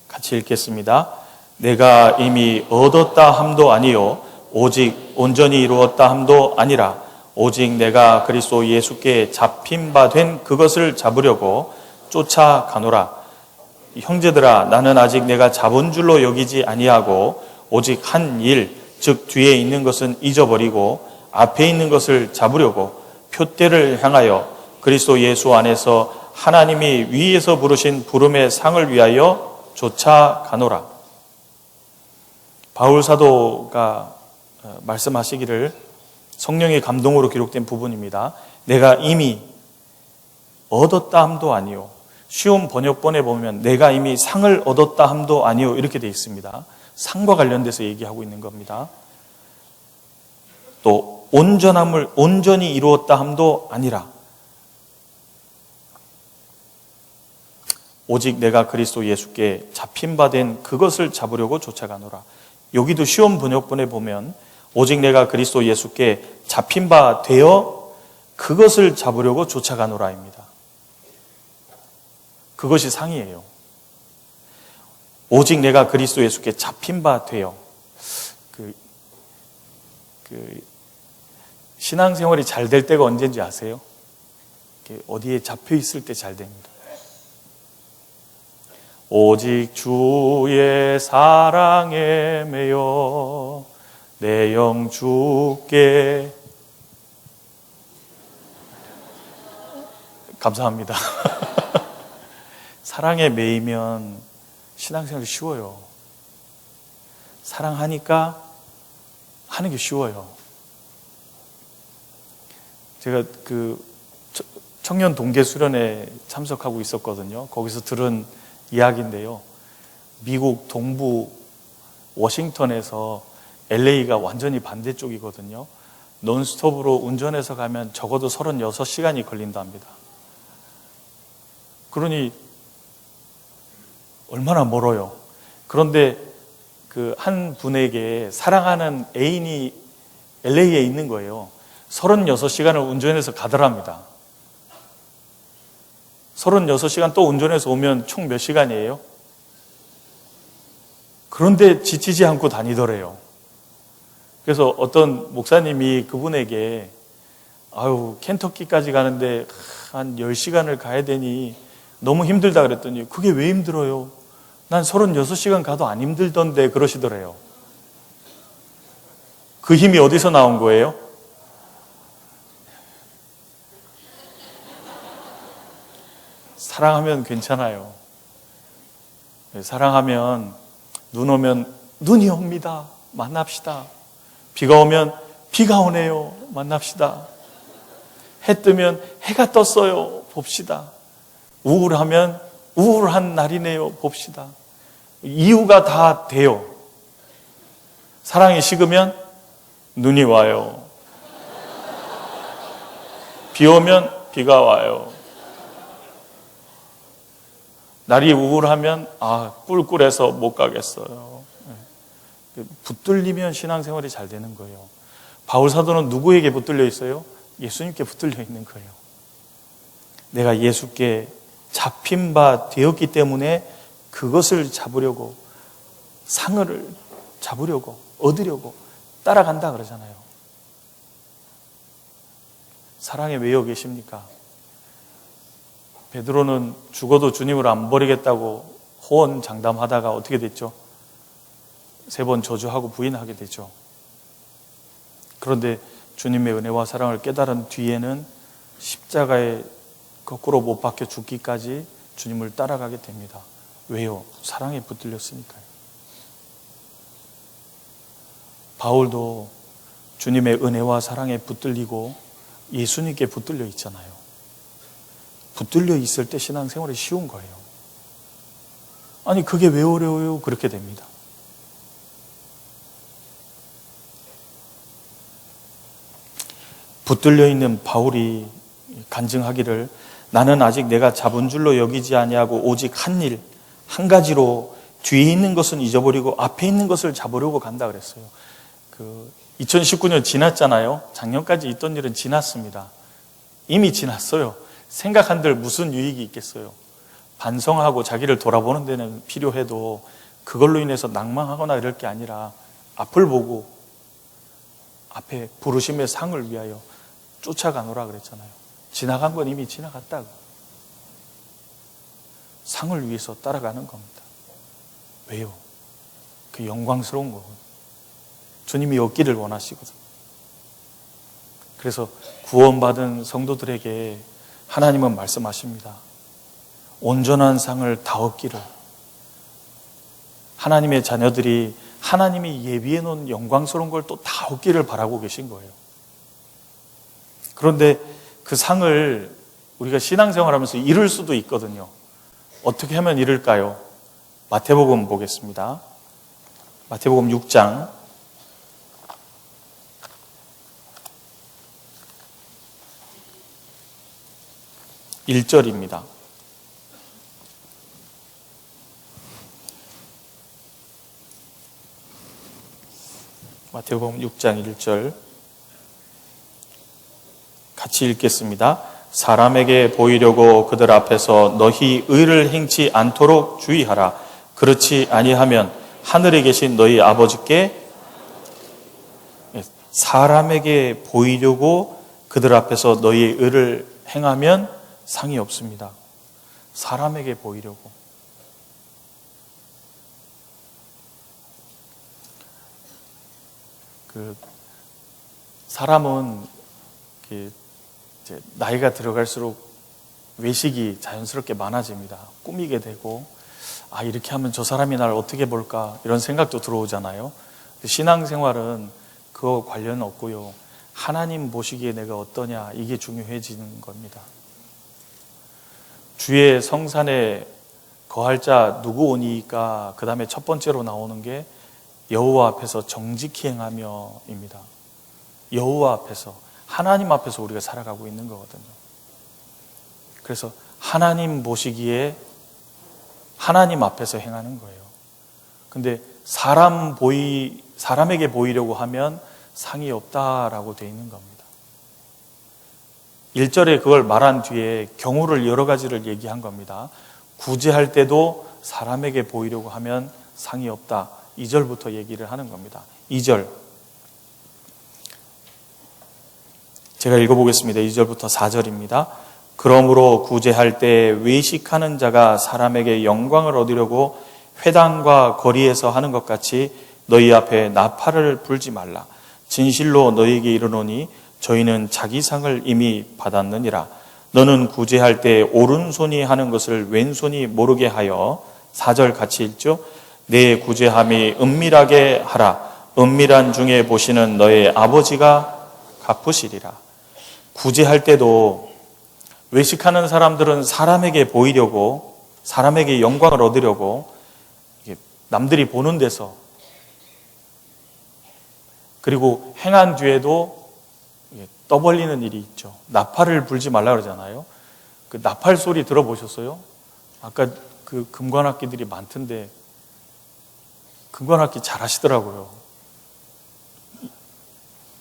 같이 읽겠습니다. 내가 이미 얻었다 함도 아니요 오직 온전히 이루었다 함도 아니라 오직 내가 그리스도 예수께 잡힌 바 된 그것을 잡으려고 쫓아가노라. 형제들아, 나는 아직 내가 잡은 줄로 여기지 아니하고 오직 한 일, 즉 뒤에 있는 것은 잊어버리고 앞에 있는 것을 잡으려고 표대를 향하여 그리스도 예수 안에서 하나님이 위에서 부르신 부름의 상을 위하여 쫓아가노라. 바울 사도가 말씀하시기를, 성령의 감동으로 기록된 부분입니다. 내가 이미 얻었다 함도 아니요, 쉬운 번역본에 보면 내가 이미 상을 얻었다 함도 아니요 이렇게 되어 있습니다. 상과 관련돼서 얘기하고 있는 겁니다. 또 온전함을 온전히 이루었다 함도 아니라 오직 내가 그리스도 예수께 잡힌 바 된 그것을 잡으려고 쫓아가노라. 여기도 쉬운 번역본에 보면 오직 내가 그리스도 예수께 잡힌 바 되어 그것을 잡으려고 쫓아가노라입니다. 그것이 상이에요. 오직 내가 그리스도 예수께 잡힌 바 되어. 신앙생활이 잘 될 때가 언제인지 아세요? 어디에 잡혀 있을 때 잘 됩니다. 오직 주의 사랑에 매여 내 영 주께. 감사합니다. 사랑에 매이면 신앙생활이 쉬워요. 사랑하니까 하는 게 쉬워요. 제가 청년 동계 수련회 참석하고 있었거든요. 거기서 들은 이야기인데요. 미국 동부 워싱턴에서 LA가 완전히 반대쪽이거든요. 논스톱으로 운전해서 가면 적어도 36시간이 걸린답니다. 그러니 얼마나 멀어요. 그런데 한 분에게 사랑하는 애인이 LA에 있는 거예요. 36시간을 운전해서 가더랍니다. 36시간 또 운전해서 오면 총 몇 시간이에요? 그런데 지치지 않고 다니더래요. 그래서 어떤 목사님이 그분에게 켄터키까지 가는데 한 10시간을 가야 되니 너무 힘들다 그랬더니 그게 왜 힘들어요? 난 36시간 가도 안 힘들던데 그러시더래요. 그 힘이 어디서 나온 거예요? 사랑하면 괜찮아요. 사랑하면 눈 오면 눈이 옵니다. 만납시다. 비가 오면 비가 오네요. 만납시다. 해 뜨면 해가 떴어요. 봅시다. 우울하면 우울한 날이네요. 봅시다. 이유가 다 돼요. 사랑이 식으면 눈이 와요. 비 오면 비가 와요. 날이 우울하면 꿀꿀해서 못 가겠어요. 붙들리면 신앙생활이 잘 되는 거예요. 바울 사도는 누구에게 붙들려 있어요? 예수님께 붙들려 있는 거예요. 내가 예수께 잡힌 바 되었기 때문에 그것을 잡으려고, 상을 잡으려고, 얻으려고 따라간다 그러잖아요. 사랑에 매여 계십니까? 베드로는 죽어도 주님을 안 버리겠다고 호언장담하다가 어떻게 됐죠? 3번 저주하고 부인하게 되죠. 그런데 주님의 은혜와 사랑을 깨달은 뒤에는 십자가에 거꾸로 못 박혀 죽기까지 주님을 따라가게 됩니다. 왜요? 사랑에 붙들렸으니까요. 바울도 주님의 은혜와 사랑에 붙들리고 예수님께 붙들려 있잖아요. 붙들려 있을 때 신앙생활이 쉬운 거예요. 아니 그게 왜 어려워요? 그렇게 됩니다. 붙들려 있는 바울이 간증하기를 나는 아직 내가 잡은 줄로 여기지 아니하고 오직 한 일, 한 가지로 뒤에 있는 것은 잊어버리고 앞에 있는 것을 잡으려고 간다 그랬어요. 2019년 지났잖아요. 작년까지 있던 일은 지났습니다. 이미 지났어요. 생각한들 무슨 유익이 있겠어요. 반성하고 자기를 돌아보는 데는 필요해도 그걸로 인해서 낭망하거나 이럴 게 아니라 앞을 보고 앞에 부르심의 상을 위하여 쫓아가노라 그랬잖아요. 지나간 건 이미 지나갔다고. 상을 위해서 따라가는 겁니다. 왜요? 그 영광스러운 거. 주님이 얻기를 원하시거든. 그래서 구원받은 성도들에게 하나님은 말씀하십니다. 온전한 상을 다 얻기를. 하나님의 자녀들이 하나님이 예비해 놓은 영광스러운 걸 또 다 얻기를 바라고 계신 거예요. 그런데 그 상을 우리가 신앙생활하면서 잃을 수도 있거든요. 어떻게 하면 잃을까요? 마태복음 보겠습니다. 마태복음 6장 1절입니다. 마태복음 6장 1절 같이 읽겠습니다. 사람에게 보이려고 그들 앞에서 너희 의를 행치 않도록 주의하라. 그렇지 아니하면 하늘에 계신 너희 아버지께 사람에게 보이려고 그들 앞에서 너희의 의를 행하면 상이 없습니다. 사람에게 보이려고. 사람은 이제 나이가 들어갈수록 외식이 자연스럽게 많아집니다. 꾸미게 되고, 이렇게 하면 저 사람이 나를 어떻게 볼까 이런 생각도 들어오잖아요. 신앙생활은 그거 관련 없고요. 하나님 보시기에 내가 어떠냐 이게 중요해지는 겁니다. 주의 성산에 거할 자 누구 오니까 그 다음에 첫 번째로 나오는 게 여호와 앞에서 정직히 행하며입니다. 여호와 앞에서, 하나님 앞에서 우리가 살아가고 있는 거거든요. 그래서 하나님 보시기에 하나님 앞에서 행하는 거예요. 근데 사람에게 보이려고 하면 상이 없다라고 되어 있는 겁니다. 1절에 그걸 말한 뒤에 경우를 여러 가지를 얘기한 겁니다. 구제할 때도 사람에게 보이려고 하면 상이 없다. 2절부터 얘기를 하는 겁니다. 2절 제가 읽어보겠습니다. 2절부터 4절입니다. 그러므로 구제할 때 외식하는 자가 사람에게 영광을 얻으려고 회당과 거리에서 하는 것 같이 너희 앞에 나팔을 불지 말라. 진실로 너희에게 이르노니 저희는 자기 상을 이미 받았느니라. 너는 구제할 때 오른손이 하는 것을 왼손이 모르게 하여 4절 같이 읽죠. 내 구제함이 은밀하게 하라. 은밀한 중에 보시는 너의 아버지가 갚으시리라. 구제할 때도 외식하는 사람들은 사람에게 보이려고, 사람에게 영광을 얻으려고 남들이 보는 데서, 그리고 행한 뒤에도 떠벌리는 일이 있죠. 나팔을 불지 말라 그러잖아요. 그 나팔 소리 들어보셨어요? 아까 그 금관악기들이 많던데 금관악기 잘 하시더라고요.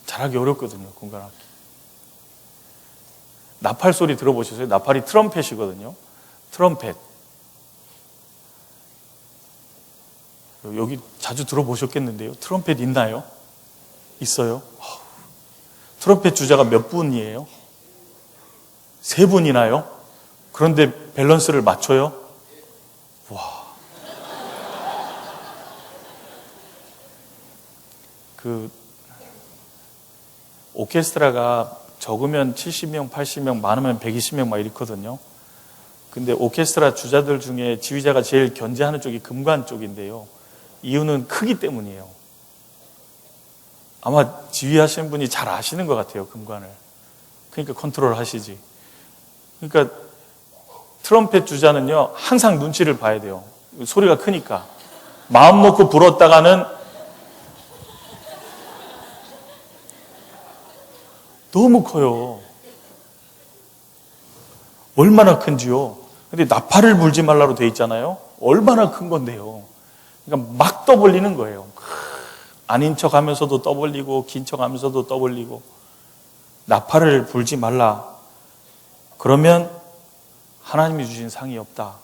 잘하기 어렵거든요, 금관악기. 나팔 소리 들어보셨어요? 나팔이 트럼펫이거든요. 트럼펫. 여기 자주 들어보셨겠는데요. 트럼펫 있나요? 있어요? 트럼펫 주자가 몇 분이에요? 3분이나요? 그런데 밸런스를 맞춰요? 와. 오케스트라가 적으면 70명, 80명, 많으면 120명 막 이렇거든요. 근데 오케스트라 주자들 중에 지휘자가 제일 견제하는 쪽이 금관 쪽인데요. 이유는 크기 때문이에요. 아마 지휘하시는 분이 잘 아시는 것 같아요, 금관을. 그러니까 컨트롤 하시지. 그러니까 트럼펫 주자는요, 항상 눈치를 봐야 돼요. 소리가 크니까. 마음 놓고 불었다가는 너무 커요. 얼마나 큰지요. 근데 나팔을 불지 말라로 돼 있잖아요. 얼마나 큰 건데요. 그러니까 막 떠벌리는 거예요. 아닌 척 하면서도 떠벌리고 긴 척 하면서도 떠벌리고. 나팔을 불지 말라. 그러면 하나님이 주신 상이 없다.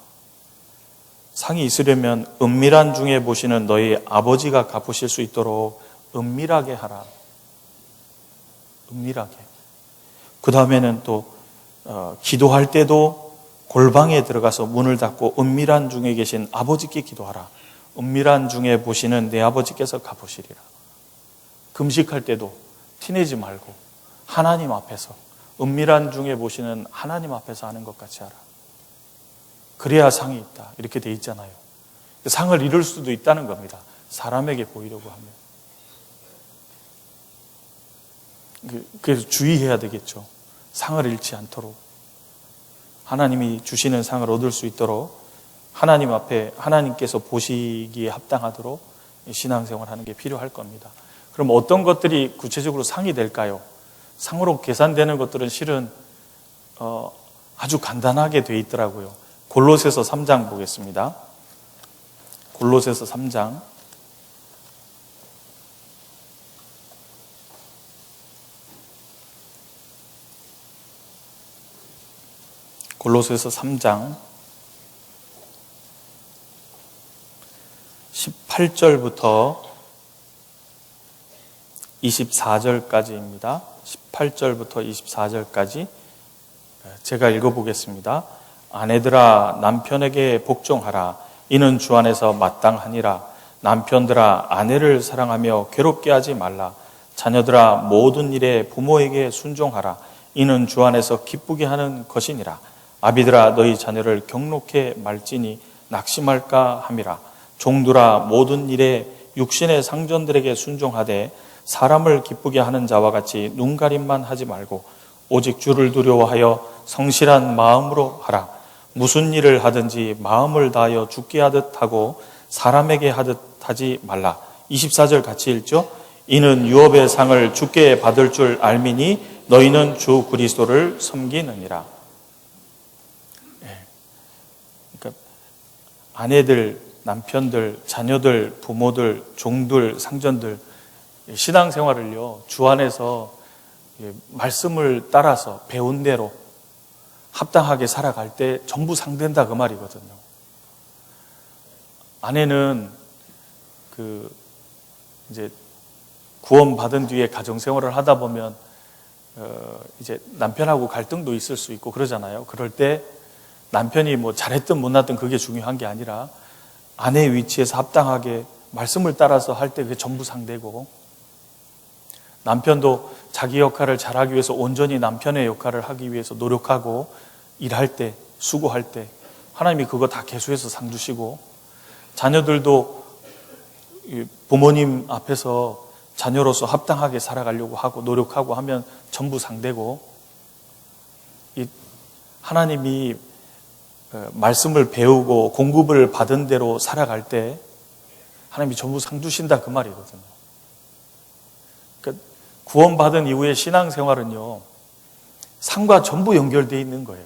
상이 있으려면 은밀한 중에 보시는 너희 아버지가 갚으실 수 있도록 은밀하게 하라. 은밀하게. 그 다음에는 또 기도할 때도 골방에 들어가서 문을 닫고 은밀한 중에 계신 아버지께 기도하라. 은밀한 중에 보시는 내 아버지께서 갚으시리라. 금식할 때도 티내지 말고 하나님 앞에서, 은밀한 중에 보시는 하나님 앞에서 하는 것 같이 하라. 그래야 상이 있다. 이렇게 돼 있잖아요. 상을 잃을 수도 있다는 겁니다. 사람에게 보이려고 하면. 그래서 주의해야 되겠죠. 상을 잃지 않도록. 하나님이 주시는 상을 얻을 수 있도록 하나님 앞에 하나님께서 보시기에 합당하도록 신앙생활하는 게 필요할 겁니다. 그럼 어떤 것들이 구체적으로 상이 될까요? 상으로 계산되는 것들은 실은 아주 간단하게 돼 있더라고요. 골로새서 3장 보겠습니다. 골로새서 3장. 골로새서 3장 18절부터 24절까지입니다. 18절부터 24절까지 제가 읽어보겠습니다. 아내들아 남편에게 복종하라. 이는 주 안에서 마땅하니라. 남편들아 아내를 사랑하며 괴롭게 하지 말라. 자녀들아 모든 일에 부모에게 순종하라. 이는 주 안에서 기쁘게 하는 것이니라. 아비들아 너희 자녀를 경록해 말지니 낙심할까 함이라. 종들아 모든 일에 육신의 상전들에게 순종하되 사람을 기쁘게 하는 자와 같이 눈가림만 하지 말고 오직 주를 두려워하여 성실한 마음으로 하라. 무슨 일을 하든지 마음을 다하여 주께 하듯 하고 사람에게 하듯 하지 말라. 24절 같이 읽죠. 이는 유업의 상을 주께 받을 줄 알미니 너희는 주 그리스도를 섬기느니라. 그러니까 아내들, 남편들, 자녀들, 부모들, 종들, 상전들 신앙생활을요 주 안에서 말씀을 따라서 배운 대로 합당하게 살아갈 때 전부 상된다 그 말이거든요. 아내는 이제 구원받은 뒤에 가정생활을 하다 보면 이제 남편하고 갈등도 있을 수 있고 그러잖아요. 그럴 때 남편이 뭐 잘했든 못났든 그게 중요한 게 아니라 아내의 위치에서 합당하게 말씀을 따라서 할 때 그게 전부 상되고, 남편도 자기 역할을 잘하기 위해서 온전히 남편의 역할을 하기 위해서 노력하고 일할 때, 수고할 때 하나님이 그거 다 계수해서 상 주시고, 자녀들도 부모님 앞에서 자녀로서 합당하게 살아가려고 하고 노력하고 하면 전부 상되고, 하나님이 말씀을 배우고 공급을 받은 대로 살아갈 때 하나님이 전부 상 주신다 그 말이거든요. 그러니까 구원받은 이후의 신앙생활은요 상과 전부 연결되어 있는 거예요.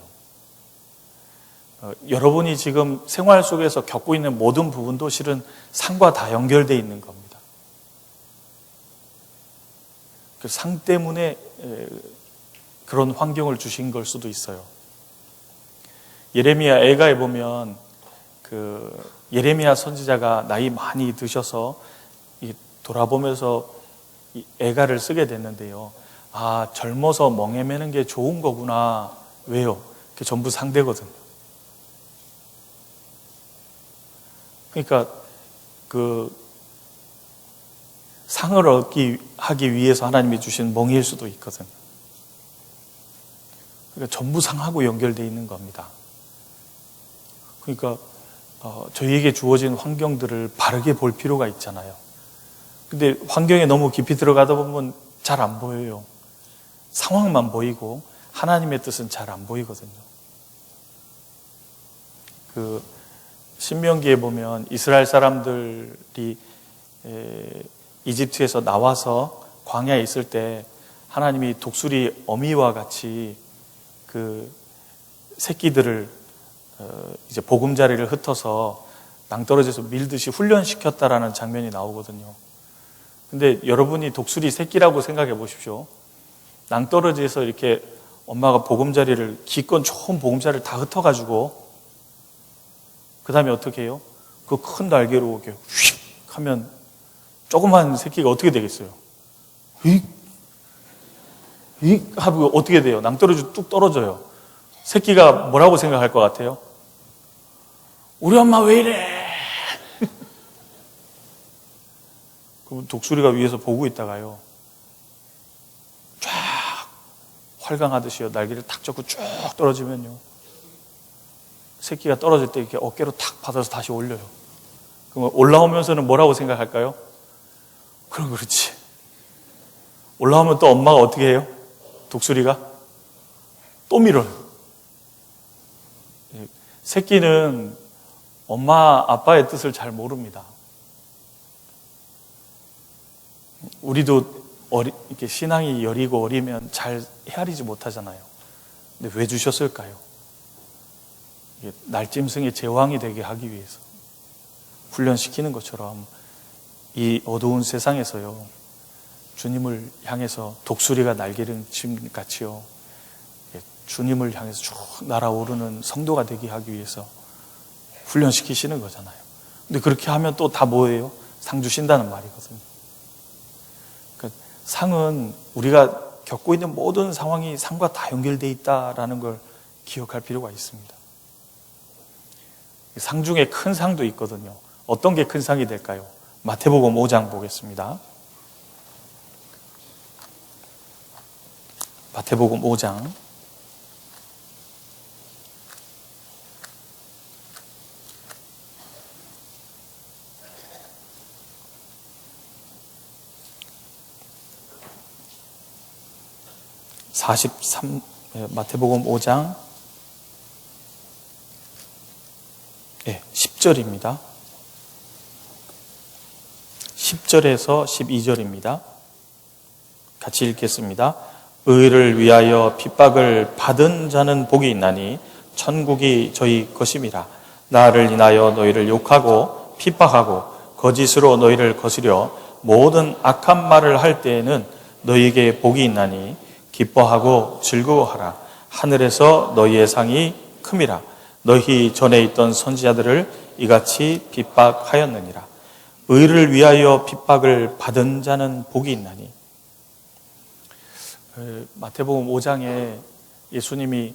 여러분이 지금 생활 속에서 겪고 있는 모든 부분도 실은 상과 다 연결되어 있는 겁니다. 그 상 때문에 그런 환경을 주신 걸 수도 있어요. 예레미야 애가에 보면 예레미야 선지자가 나이 많이 드셔서 돌아보면서 애가를 쓰게 됐는데요. 아, 젊어서 멍에 매는 게 좋은 거구나. 왜요? 그게 전부 상대거든요. 그러니까 상을 하기 위해서 하나님이 주신 멍일 수도 있거든요. 그러니까 전부 상하고 연결되어 있는 겁니다. 그러니까 저희에게 주어진 환경들을 바르게 볼 필요가 있잖아요. 근데 환경에 너무 깊이 들어가다 보면 잘 안 보여요. 상황만 보이고 하나님의 뜻은 잘 안 보이거든요. 신명기에 보면 이스라엘 사람들이 이집트에서 나와서 광야에 있을 때 하나님이 독수리 어미와 같이 그 새끼들을 이제 보금자리를 흩어서 낭떠러지에서 밀듯이 훈련시켰다라는 장면이 나오거든요. 근데 여러분이 독수리 새끼라고 생각해 보십시오. 낭떠러지에서 이렇게 엄마가 보금자리를, 기껏 좋은 보금자리를 다 흩어가지고 그 다음에 어떻게 해요? 그 큰 날개로 이렇게 휙 하면 조그만 새끼가 어떻게 되겠어요? 휙 하고 어떻게 돼요? 낭떠러지 뚝 떨어져요. 새끼가 뭐라고 생각할 것 같아요? 우리 엄마 왜 이래? 그럼 독수리가 위에서 보고 있다가요, 쫙 활강하듯이요, 날개를 탁 접고 쭉 떨어지면요, 새끼가 떨어질 때 이렇게 어깨로 탁 받아서 다시 올려요. 그럼 올라오면서는 뭐라고 생각할까요? 그럼 그렇지. 올라오면 또 엄마가 어떻게 해요? 독수리가 또 밀어요. 새끼는 엄마 아빠의 뜻을 잘 모릅니다. 우리도 이렇게 신앙이 여리고 어리면 잘 헤아리지 못하잖아요. 근데 왜 주셨을까요? 날짐승의 제왕이 되게 하기 위해서 훈련시키는 것처럼 이 어두운 세상에서요, 주님을 향해서 독수리가 날개를 친 같이요, 주님을 향해서 쭉 날아오르는 성도가 되게 하기 위해서 훈련시키시는 거잖아요. 근데 그렇게 하면 또 다 뭐예요? 상 주신다는 말이거든요. 그러니까 상은 우리가 겪고 있는 모든 상황이 상과 다 연결되어 있다라는 걸 기억할 필요가 있습니다. 상 중에 큰 상도 있거든요. 어떤 게 큰 상이 될까요? 마태복음 5장 보겠습니다. 마태복음 5장 43, 마태복음 5장 10절입니다. 10절에서 12절입니다. 같이 읽겠습니다. 의를 위하여 핍박을 받은 자는 복이 있나니 천국이 저희 것임이라. 나를 인하여 너희를 욕하고 핍박하고 거짓으로 너희를 거스려 모든 악한 말을 할 때에는 너희에게 복이 있나니 기뻐하고 즐거워하라. 하늘에서 너희의 상이 큼이라. 너희 전에 있던 선지자들을 이같이 핍박하였느니라. 의를 위하여 핍박을 받은 자는 복이 있나니. 마태복음 5장에 예수님이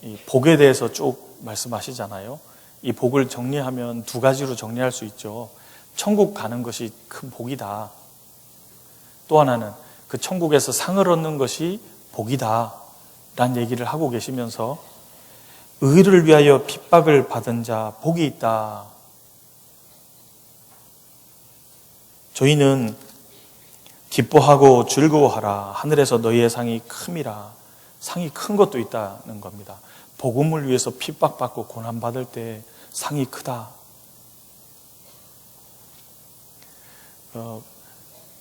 이 복에 대해서 쭉 말씀하시잖아요. 이 복을 정리하면 두 가지로 정리할 수 있죠. 천국 가는 것이 큰 복이다. 또 하나는 그 천국에서 상을 얻는 것이 복이다 라는 얘기를 하고 계시면서 의를 위하여 핍박을 받은 자 복이 있다. 저희는 기뻐하고 즐거워하라. 하늘에서 너희의 상이 큼이라. 상이 큰 것도 있다는 겁니다. 복음을 위해서 핍박받고 고난받을 때 상이 크다.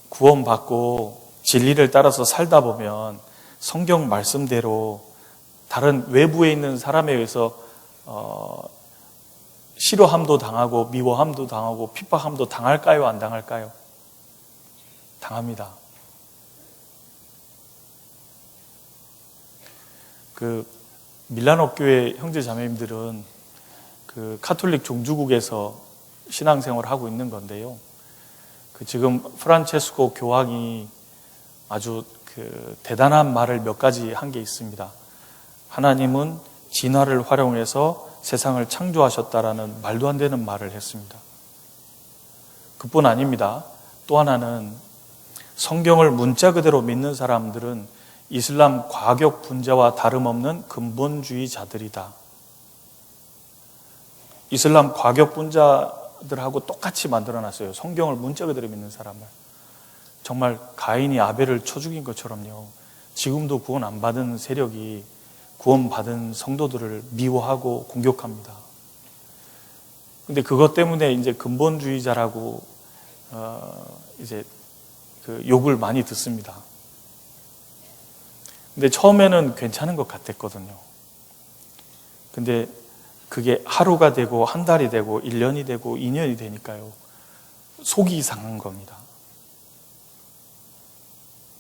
구원받고 진리를 따라서 살다 보면 성경 말씀대로 다른 외부에 있는 사람에 의해서 싫어함도 당하고 미워함도 당하고 핍박함도 당할까요? 안 당할까요? 당합니다. 그 밀라노 교회 형제 자매님들은 그 카톨릭 종주국에서 신앙생활을 하고 있는 건데요. 그 지금 프란체스코 교황이 아주 그 대단한 말을 몇 가지 한 게 있습니다. 하나님은 진화를 활용해서 세상을 창조하셨다라는 말도 안 되는 말을 했습니다. 그뿐 아닙니다. 또 하나는 성경을 문자 그대로 믿는 사람들은 이슬람 과격 분자와 다름없는 근본주의자들이다. 이슬람 과격 분자들하고 똑같이 만들어놨어요. 성경을 문자 그대로 믿는 사람을. 정말 가인이 아벨을 쳐 죽인 것처럼요. 지금도 구원 안 받은 세력이 구원받은 성도들을 미워하고 공격합니다. 근데 그것 때문에 이제 근본주의자라고 이제 그 욕을 많이 듣습니다. 근데 처음에는 괜찮은 것 같았거든요. 근데 그게 하루가 되고 한 달이 되고 1년이 되고 2년이 되니까요. 속이 상한 겁니다.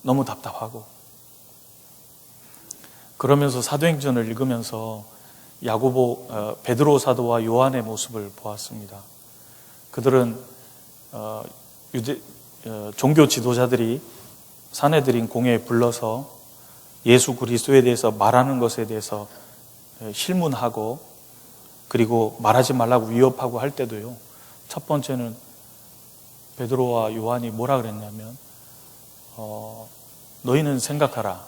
너무 답답하고. 그러면서 사도행전을 읽으면서 베드로 사도와 요한의 모습을 보았습니다. 그들은 종교 지도자들이 사내들인 공회에 불러서 예수 그리스도에 대해서 말하는 것에 대해서 실문하고 그리고 말하지 말라고 위협하고 할 때도요. 첫 번째는 베드로와 요한이 뭐라 그랬냐면 너희는 생각하라.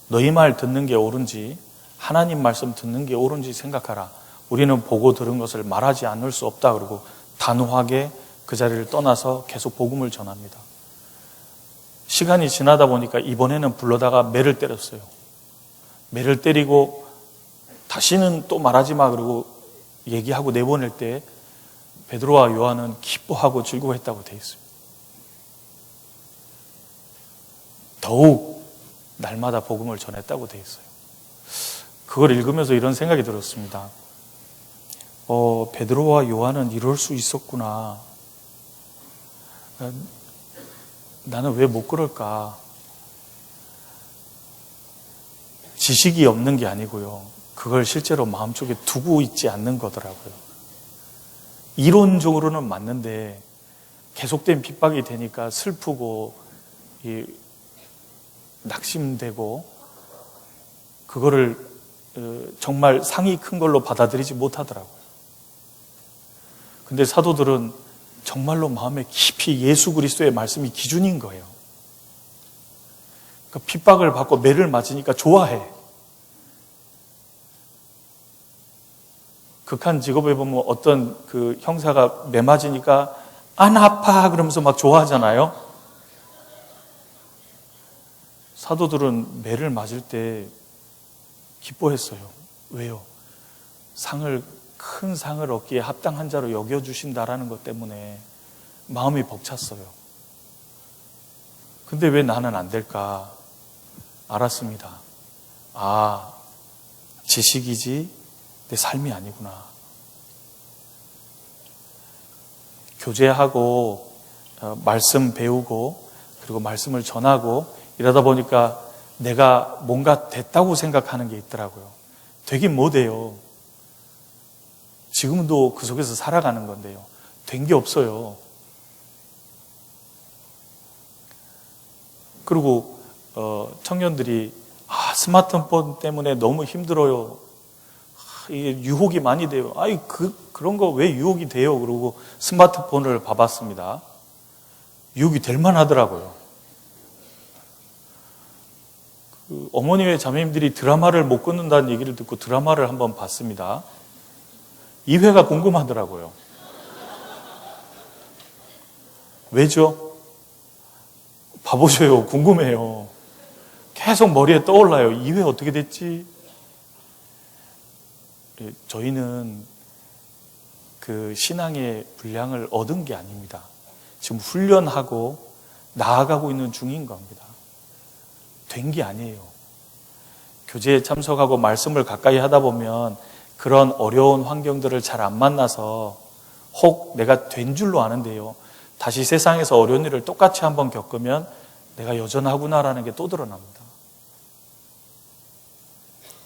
너희 말 듣는 게 옳은지 하나님 말씀 듣는 게 옳은지 생각하라. 우리는 보고 들은 것을 말하지 않을 수 없다. 그러고 단호하게 그 자리를 떠나서 계속 복음을 전합니다. 시간이 지나다 보니까 이번에는 불러다가 매를 때렸어요. 매를 때리고 다시는 또 말하지 마 그러고 얘기하고 내보낼 때 베드로와 요한은 기뻐하고 즐거워했다고 되어 있습니다. 더욱 날마다 복음을 전했다고 되어 있어요. 그걸 읽으면서 이런 생각이 들었습니다. 베드로와 요한은 이럴 수 있었구나. 나는 왜 못 그럴까? 지식이 없는 게 아니고요. 그걸 실제로 마음속에 두고 있지 않는 거더라고요. 이론적으로는 맞는데 계속된 핍박이 되니까 슬프고 낙심되고 그거를 정말 상이 큰 걸로 받아들이지 못하더라고요. 근데 사도들은 정말로 마음에 깊이 예수 그리스도의 말씀이 기준인 거예요. 그러니까 핍박을 받고 매를 맞으니까 좋아해. 극한 직업에 보면 어떤 그 형사가 매 맞으니까 안 아파 그러면서 막 좋아하잖아요. 사도들은 매를 맞을 때 기뻐했어요. 왜요? 큰 상을 얻기에 합당한 자로 여겨주신다라는 것 때문에 마음이 벅찼어요. 근데 왜 나는 안 될까? 알았습니다. 지식이지 내 삶이 아니구나. 교제하고 말씀 배우고 그리고 말씀을 전하고 이러다 보니까 내가 뭔가 됐다고 생각하는 게 있더라고요. 되긴 못 해요. 지금도 그 속에서 살아가는 건데요. 된 게 없어요. 그리고 청년들이 스마트폰 때문에 너무 힘들어요. 이게 유혹이 많이 돼요. 그런 거 왜 유혹이 돼요? 그러고 스마트폰을 봐봤습니다. 유혹이 될 만하더라고요. 어머니의 자매님들이 드라마를 못 끊는다는 얘기를 듣고 드라마를 한번 봤습니다. 2회가 궁금하더라고요. 왜죠? 봐보셔요. 궁금해요. 계속 머리에 떠올라요. 2회 어떻게 됐지? 저희는 그 신앙의 분량을 얻은 게 아닙니다. 지금 훈련하고 나아가고 있는 중인 겁니다. 된 게 아니에요. 교제에 참석하고 말씀을 가까이 하다 보면 그런 어려운 환경들을 잘 안 만나서 혹 내가 된 줄로 아는데요. 다시 세상에서 어려운 일을 똑같이 한번 겪으면 내가 여전하구나라는 게 또 드러납니다.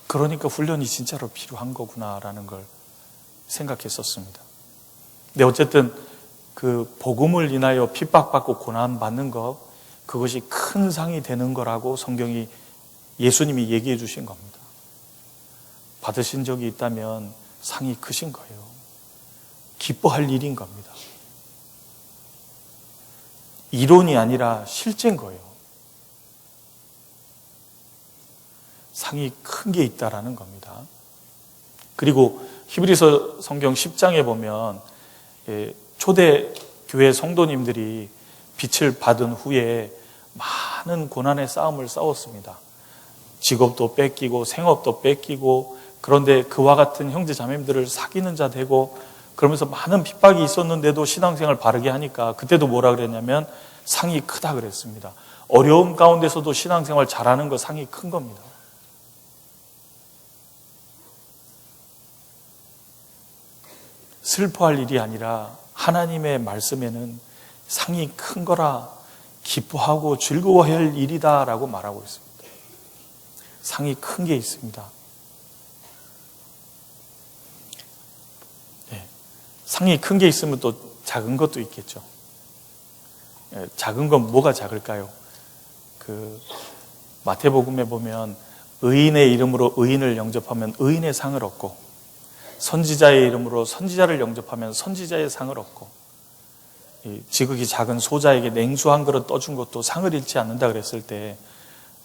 그러니까 훈련이 진짜로 필요한 거구나라는 걸 생각했었습니다. 근데 어쨌든 그 복음을 인하여 핍박받고 고난받는 것, 그것이 큰 상이 되는 거라고 성경이 예수님이 얘기해 주신 겁니다. 받으신 적이 있다면 상이 크신 거예요. 기뻐할 일인 겁니다. 이론이 아니라 실제인 거예요. 상이 큰 게 있다라는 겁니다. 그리고 히브리서 성경 10장에 보면 초대 교회 성도님들이 빛을 받은 후에 많은 고난의 싸움을 싸웠습니다. 직업도 뺏기고 생업도 뺏기고, 그런데 그와 같은 형제 자매님들을 사귀는 자 되고, 그러면서 많은 핍박이 있었는데도 신앙생활을 바르게 하니까 그때도 뭐라 그랬냐면 상이 크다 그랬습니다. 어려움 가운데서도 신앙생활 잘하는 거 상이 큰 겁니다. 슬퍼할 일이 아니라 하나님의 말씀에는 상이 큰 거라 기뻐하고 즐거워할 일이다라고 말하고 있습니다. 상이 큰 게 있습니다. 네. 상이 큰 게 있으면 또 작은 것도 있겠죠. 작은 건 뭐가 작을까요? 마태복음에 보면 의인의 이름으로 의인을 영접하면 의인의 상을 얻고, 선지자의 이름으로 선지자를 영접하면 선지자의 상을 얻고, 지극히 작은 소자에게 냉수 한 그릇 떠준 것도 상을 잃지 않는다 그랬을 때,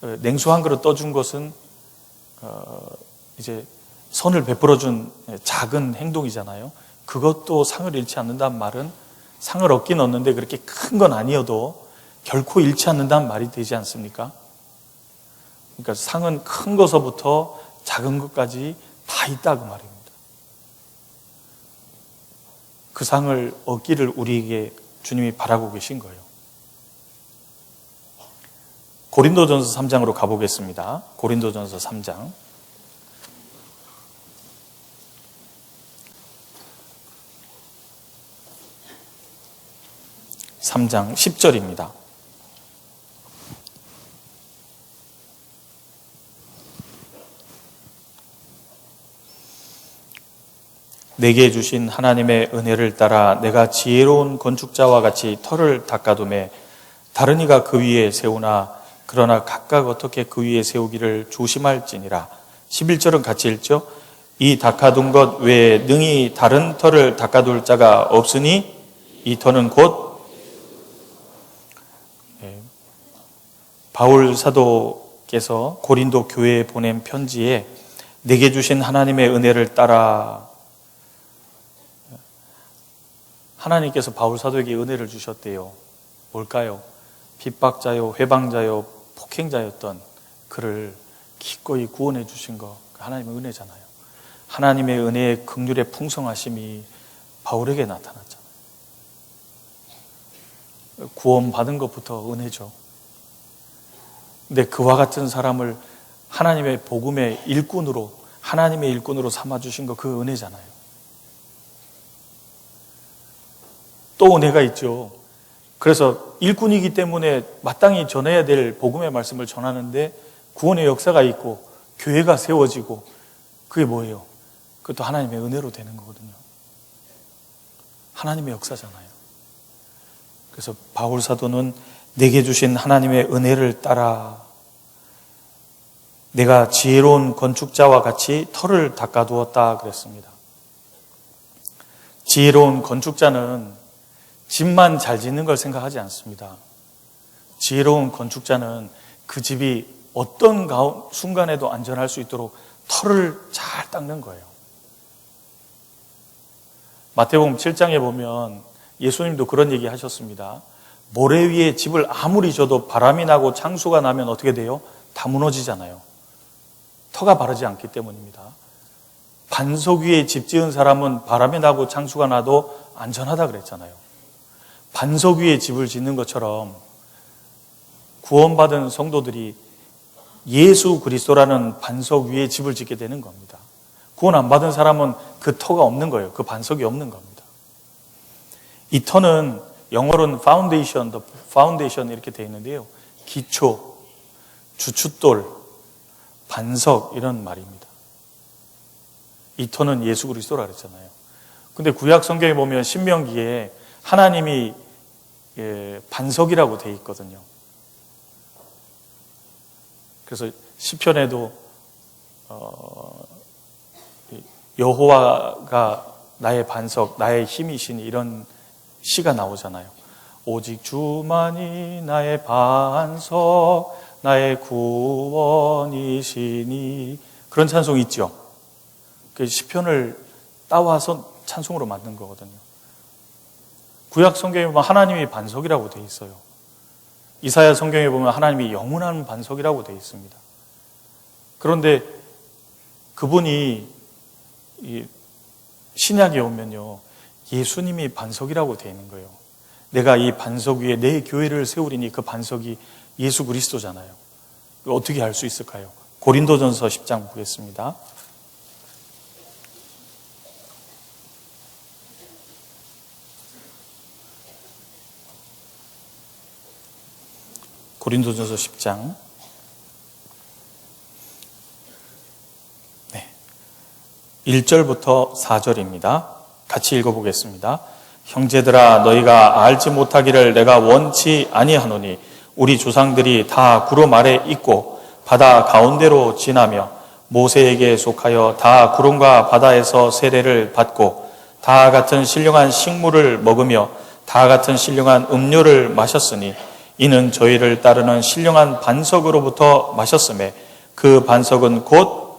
냉수 한 그릇 떠준 것은 이제 선을 베풀어준 작은 행동이잖아요. 그것도 상을 잃지 않는다는 말은 상을 얻긴 얻는데 그렇게 큰 건 아니어도 결코 잃지 않는다는 말이 되지 않습니까? 그러니까 상은 큰 것서부터 작은 것까지 다 있다 그 말입니다. 그 상을 얻기를 우리에게 주님이 바라고 계신 거예요. 고린도전서 3장으로 가보겠습니다. 고린도전서 3장. 3장 10절입니다. 내게 주신 하나님의 은혜를 따라 내가 지혜로운 건축자와 같이 터를 닦아두매 다른 이가 그 위에 세우나 그러나 각각 어떻게 그 위에 세우기를 조심할지니라. 11절은 같이 읽죠. 이 닦아둔 것 외에 능히 다른 터를 닦아둘 자가 없으니 이 터는 곧 바울 사도께서 고린도 교회에 보낸 편지에 내게 주신 하나님의 은혜를 따라, 하나님께서 바울 사도에게 은혜를 주셨대요. 뭘까요? 핍박자요, 회방자요, 폭행자였던 그를 기꺼이 구원해 주신 거, 하나님의 은혜잖아요. 하나님의 은혜의 긍휼의 풍성하심이 바울에게 나타났잖아요. 구원받은 것부터 은혜죠. 근데 그와 같은 사람을 하나님의 복음의 일꾼으로, 하나님의 일꾼으로 삼아주신 거, 그 은혜잖아요. 또 은혜가 있죠. 그래서 일꾼이기 때문에 마땅히 전해야 될 복음의 말씀을 전하는데 구원의 역사가 있고 교회가 세워지고, 그게 뭐예요? 그것도 하나님의 은혜로 되는 거거든요. 하나님의 역사잖아요. 그래서 바울 사도는 내게 주신 하나님의 은혜를 따라 내가 지혜로운 건축자와 같이 터를 닦아두었다 그랬습니다. 지혜로운 건축자는 집만 잘 짓는 걸 생각하지 않습니다. 지혜로운 건축자는 그 집이 어떤 순간에도 안전할 수 있도록 터를 잘 닦는 거예요. 마태복음 7장에 보면 예수님도 그런 얘기 하셨습니다. 모래 위에 집을 아무리 져도 바람이 나고 창수가 나면 어떻게 돼요? 다 무너지잖아요. 터가 바르지 않기 때문입니다. 반석 위에 집 지은 사람은 바람이 나고 창수가 나도 안전하다 그랬잖아요. 반석 위에 집을 짓는 것처럼 구원받은 성도들이 예수 그리스도라는 반석 위에 집을 짓게 되는 겁니다. 구원 안 받은 사람은 그 터가 없는 거예요. 그 반석이 없는 겁니다. 이 터는 영어로는 파운데이션 이렇게 되어 있는데요. 기초, 주춧돌, 반석 이런 말입니다. 이 터는 예수 그리스도라 그랬잖아요. 근데 구약 성경에 보면 신명기에 하나님이 반석이라고 되어 있거든요. 그래서 시편에도 여호와가 나의 반석, 나의 힘이시니 이런 시가 나오잖아요. 오직 주만이 나의 반석, 나의 구원이시니, 그런 찬송이 있죠. 그 시편을 따와서 찬송으로 만든 거거든요. 구약 성경에 보면 하나님이 반석이라고 되어 있어요. 이사야 성경에 보면 하나님이 영원한 반석이라고 되어 있습니다. 그런데 그분이 신약에 오면요, 예수님이 반석이라고 되어 있는 거예요. 내가 이 반석 위에 내 교회를 세우리니 그 반석이 예수 그리스도잖아요. 어떻게 할 수 있을까요? 고린도전서 10장 보겠습니다. 고린도전서 10장 1절부터 4절입니다. 같이 읽어보겠습니다. 형제들아 너희가 알지 못하기를 내가 원치 아니하노니 우리 조상들이 다 구름 아래 있고 바다 가운데로 지나며 모세에게 속하여 다 구름과 바다에서 세례를 받고 다 같은 신령한 식물을 먹으며 다 같은 신령한 음료를 마셨으니 이는 저희를 따르는 신령한 반석으로부터 마셨음에 그 반석은 곧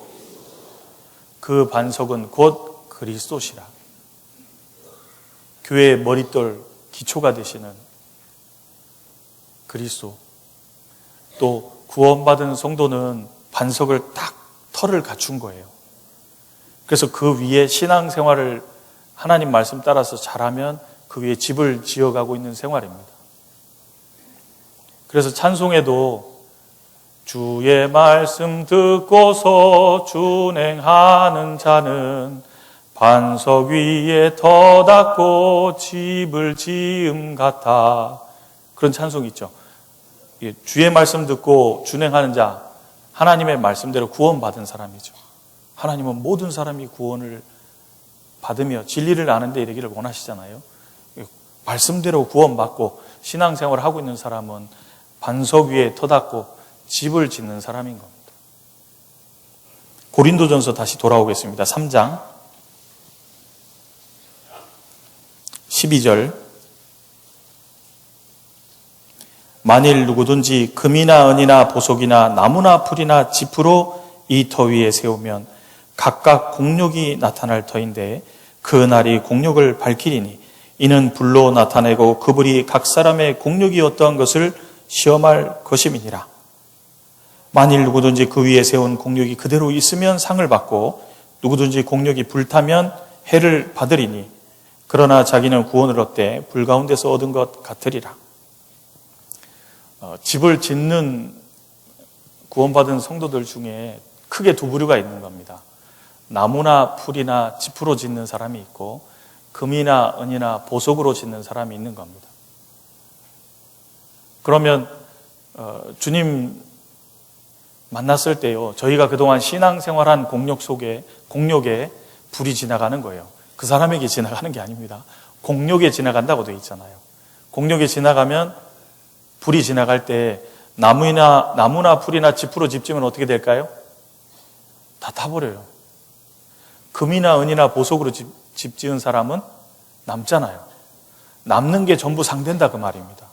그리스도시라. 교회의 머릿돌 기초가 되시는 그리스도. 또 구원받은 성도는 반석을 딱 털을 갖춘 거예요. 그래서 그 위에 신앙생활을 하나님 말씀 따라서 잘하면 그 위에 집을 지어가고 있는 생활입니다. 그래서 찬송에도 주의 말씀 듣고서 준행하는 자는 반석 위에 터닫고 집을 지음 같아. 그런 찬송이 있죠. 주의 말씀 듣고 준행하는 자, 하나님의 말씀대로 구원받은 사람이죠. 하나님은 모든 사람이 구원을 받으며 진리를 아는 데 이르기를 원하시잖아요. 말씀대로 구원받고 신앙생활을 하고 있는 사람은 반석 위에 터닫고 집을 짓는 사람인 겁니다. 고린도전서 다시 돌아오겠습니다. 3장 12절. 만일 누구든지 금이나 은이나 보석이나 나무나 풀이나 짚으로 이 터 위에 세우면 각각 공력이 나타날 터인데 그 날이 공력을 밝히리니 이는 불로 나타내고 그 불이 각 사람의 공력이 어떠한 것을 시험할 것임이니라. 만일 누구든지 그 위에 세운 공력이 그대로 있으면 상을 받고 누구든지 공력이 불타면 해를 받으리니 그러나 자기는 구원을 얻되 불 가운데서 얻은 것 같으리라. 집을 짓는 구원받은 성도들 중에 크게 두 부류가 있는 겁니다. 나무나 풀이나 짚으로 짓는 사람이 있고 금이나 은이나 보석으로 짓는 사람이 있는 겁니다. 그러면 주님 만났을 때요, 저희가 그동안 신앙생활한 공력에 불이 지나가는 거예요. 그 사람에게 지나가는 게 아닙니다. 공력에 지나간다고 되어 있잖아요. 공력에 지나가면 불이 지나갈 때 나무나 풀이나 짚으로 집 지으면 어떻게 될까요? 다 타버려요. 금이나 은이나 보석으로 집 지은 사람은 남잖아요. 남는 게 전부 상된다 그 말입니다.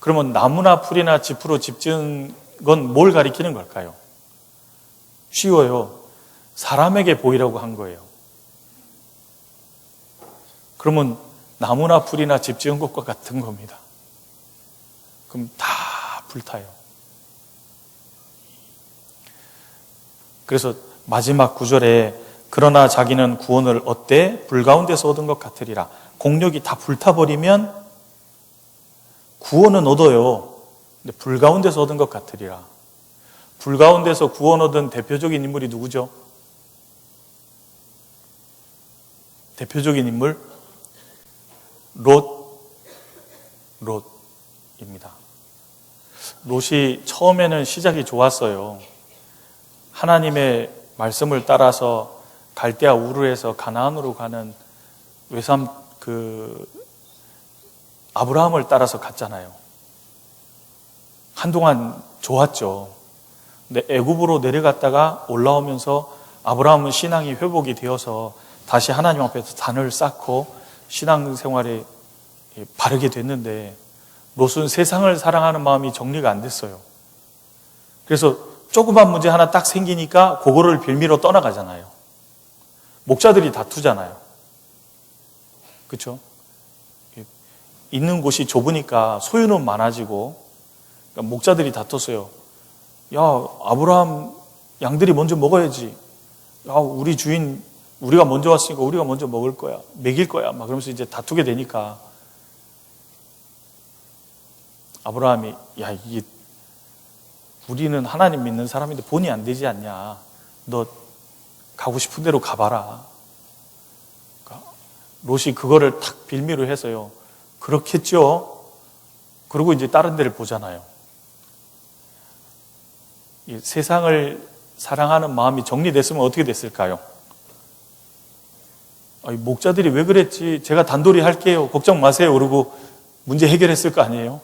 그러면 나무나 풀이나 짚으로 집 지은 건 뭘 가리키는 걸까요? 쉬워요. 사람에게 보이라고 한 거예요. 그러면 나무나 풀이나 집 지은 것과 같은 겁니다. 그럼 다 불타요. 그래서 마지막 구절에 그러나 자기는 구원을 얻되 불 가운데서 얻은 것 같으리라. 공력이 다 불타버리면 구원은 얻어요. 근데 불 가운데서 얻은 것 같으리라. 불 가운데서 구원 얻은 대표적인 인물이 누구죠? 대표적인 인물? 롯입니다. 롯이 처음에는 시작이 좋았어요. 하나님의 말씀을 따라서 갈대아 우르에서 가나안으로 가는 외삼 아브라함을 따라서 갔잖아요. 한동안 좋았죠. 근데 애굽으로 내려갔다가 올라오면서 아브라함은 신앙이 회복이 되어서 다시 하나님 앞에서 단을 쌓고 신앙생활에 바르게 됐는데 롯은 세상을 사랑하는 마음이 정리가 안 됐어요. 그래서 조그만 문제 하나 딱 생기니까 그거를 빌미로 떠나가잖아요. 목자들이 다투잖아요. 그렇죠? 있는 곳이 좁으니까 소유는 많아지고 그러니까 목자들이 다퉜어요. 야, 아브라함 양들이 먼저 먹어야지. 야, 우리 주인 우리가 먼저 왔으니까 우리가 먼저 먹을 거야. 먹일 거야. 막 그러면서 이제 다투게 되니까 아브라함이 야, 이게 우리는 하나님 믿는 사람인데 본이 안 되지 않냐. 너 가고 싶은 대로 가봐라. 그러니까 롯이 그거를 탁 빌미로 해서요. 그렇겠죠. 그리고 이제 다른 데를 보잖아요. 이 세상을 사랑하는 마음이 정리됐으면 어떻게 됐을까요? 목자들이 왜 그랬지? 제가 단돌이 할게요. 걱정 마세요. 그러고 문제 해결했을 거 아니에요?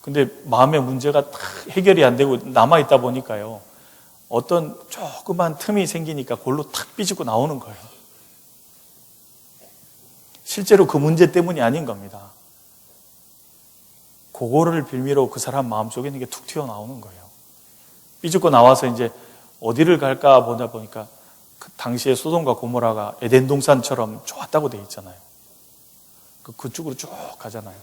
근데 마음의 문제가 다 해결이 안 되고 남아있다 보니까요. 어떤 조그만 틈이 생기니까 골로 탁 삐지고 나오는 거예요. 실제로 그 문제 때문이 아닌 겁니다. 그거를 빌미로 그 사람 마음속에 있는 게 툭 튀어나오는 거예요. 삐죽고 나와서 이제 어디를 갈까 보다 보니까 그 당시에 소돔과 고모라가 에덴 동산처럼 좋았다고 돼 있잖아요. 그쪽으로 쭉 가잖아요.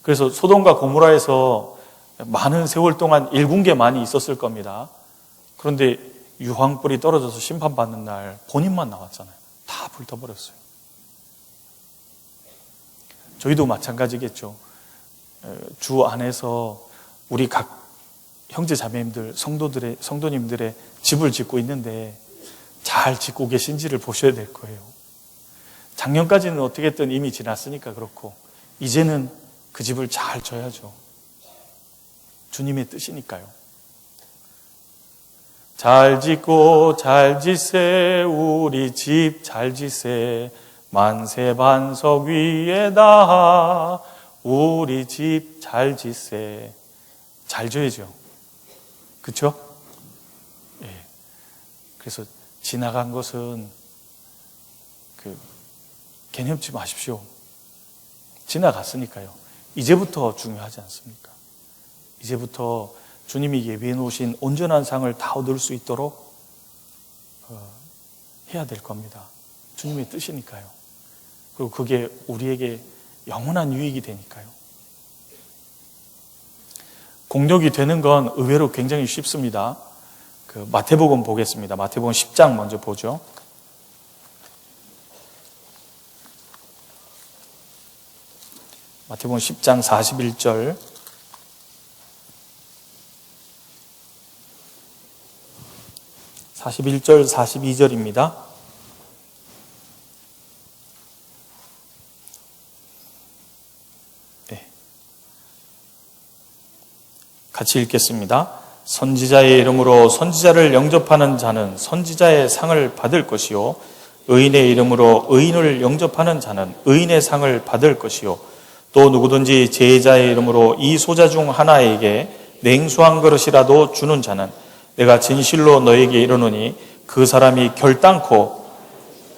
그래서 소돔과 고모라에서 많은 세월 동안 일군게 많이 있었을 겁니다. 그런데 유황불이 떨어져서 심판받는 날 본인만 나왔잖아요. 다 불타버렸어요. 저희도 마찬가지겠죠. 주 안에서 우리 각 형제 자매님들, 성도님들의 집을 짓고 있는데 잘 짓고 계신지를 보셔야 될 거예요. 작년까지는 어떻게든 이미 지났으니까 그렇고 이제는 그 집을 잘 져야죠. 주님의 뜻이니까요. 잘 짓고 잘 짓세 우리 집 잘 짓세 만세 반석 위에다 우리 집 잘 짓세. 잘 져야죠. 그렇죠? 예. 그래서 지나간 것은 개념치 마십시오. 지나갔으니까요. 이제부터 중요하지 않습니까? 이제부터 주님이 예비해 놓으신 온전한 상을 다 얻을 수 있도록 해야 될 겁니다. 주님의 뜻이니까요. 그리고 그게 우리에게 영원한 유익이 되니까요. 공력이 되는 건 의외로 굉장히 쉽습니다. 마태복음 보겠습니다. 마태복음 10장 먼저 보죠. 마태복음 10장 41절 41절 42절입니다. 네. 같이 읽겠습니다. 선지자의 이름으로 선지자를 영접하는 자는 선지자의 상을 받을 것이요 의인의 이름으로 의인을 영접하는 자는 의인의 상을 받을 것이요 또 누구든지 제자의 이름으로 이 소자 중 하나에게 냉수 한 그릇이라도 주는 자는 내가 진실로 너에게 이르노니 그 사람이 결단코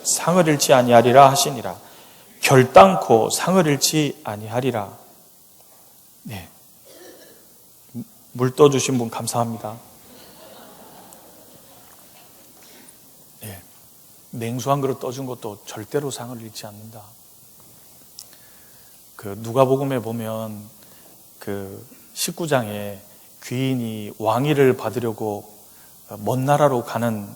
상을 잃지 아니하리라 하시니라. 결단코 상을 잃지 아니하리라. 네. 물 떠주신 분 감사합니다. 네. 냉수 한 그릇 떠준 것도 절대로 상을 잃지 않는다. 누가복음에 보면 19장에 귀인이 왕위를 받으려고 먼 나라로 가는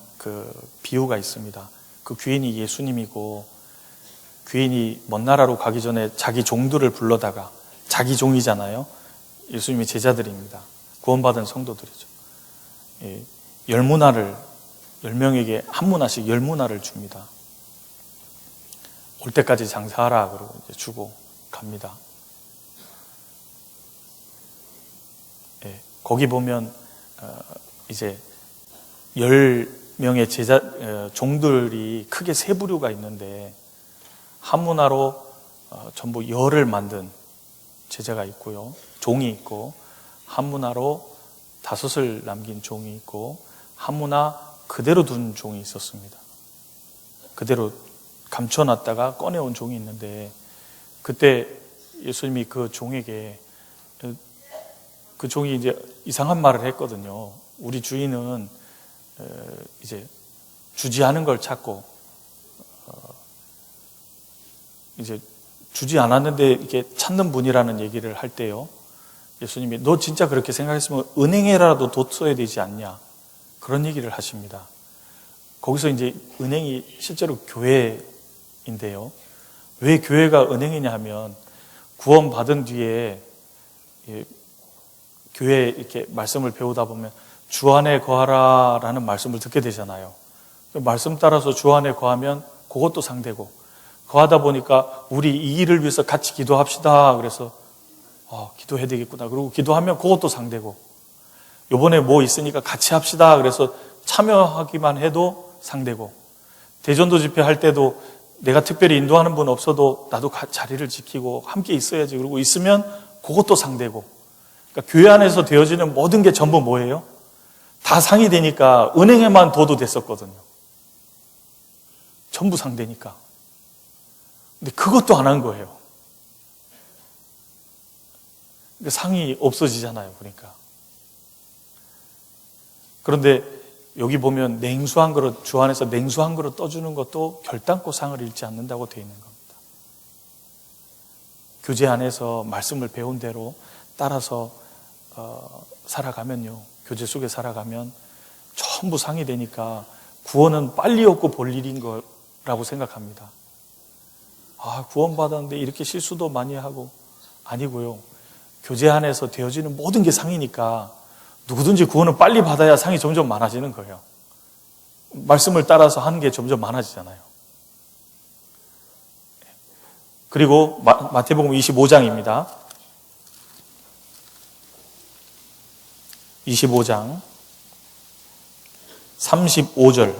비유가 있습니다. 그 귀인이 예수님이고 귀인이 먼 나라로 가기 전에 자기 종들을 불러다가 자기 종이잖아요. 예수님의 제자들입니다. 구원받은 성도들이죠. 10문화를 10명에게 한 문화씩 10문화를 줍니다. 올 때까지 장사하라 그러고 이제 주고 갑니다. 거기 보면 이제 10명의 종들이 크게 세 부류가 있는데 한 문화로 전부 열을 만든 제자가 있고요. 종이 있고 한 문화로 5을 남긴 종이 있고 한 문화 그대로 둔 종이 있었습니다. 그대로 감춰놨다가 꺼내온 종이 있는데 그때 예수님이 그 종에게 그 종이 이제 이상한 말을 했거든요. 우리 주인은 이제 주지 않은 걸 찾고 이제 주지 않았는데 이렇게 찾는 분이라는 얘기를 할 때요. 예수님이 너 진짜 그렇게 생각했으면 은행에라도 뒀어야 되지 않냐 그런 얘기를 하십니다. 거기서 이제 은행이 실제로 교회인데요. 왜 교회가 은행이냐 하면 구원받은 뒤에 교회에 이렇게 말씀을 배우다 보면 주 안에 거하라 라는 말씀을 듣게 되잖아요. 그 말씀 따라서 주 안에 거하면 그것도 상되고, 거하다 보니까 우리 이 일을 위해서 같이 기도합시다. 그래서 기도해야 되겠구나. 그리고 기도하면 그것도 상되고, 요번에 뭐 있으니까 같이 합시다. 그래서 참여하기만 해도 상되고, 대전도 집회 할 때도 내가 특별히 인도하는 분 없어도 나도 자리를 지키고 함께 있어야지. 그리고 있으면 그것도 상되고. 그러니까 교회 안에서 되어지는 모든 게 전부 뭐예요? 다 상이 되니까 은행에만 둬도 됐었거든요. 전부 상되니까. 근데 그것도 안 한 거예요. 그러니까 상이 없어지잖아요. 그러니까. 그런데 여기 보면 냉수 한 그릇, 주 안에서 냉수 한 그릇 떠주는 것도 결단코 상을 잃지 않는다고 되어 있는 겁니다. 교제 안에서 말씀을 배운 대로 따라서 살아가면요, 교제 속에 살아가면 전부 상이 되니까 구원은 빨리 얻고 볼 일인 거라고 생각합니다. 구원받았는데 이렇게 실수도 많이 하고, 아니고요. 교제 안에서 되어지는 모든 게 상이니까 누구든지 구원을 빨리 받아야 상이 점점 많아지는 거예요. 말씀을 따라서 하는 게 점점 많아지잖아요. 그리고 마태복음 25장입니다. 25장 35절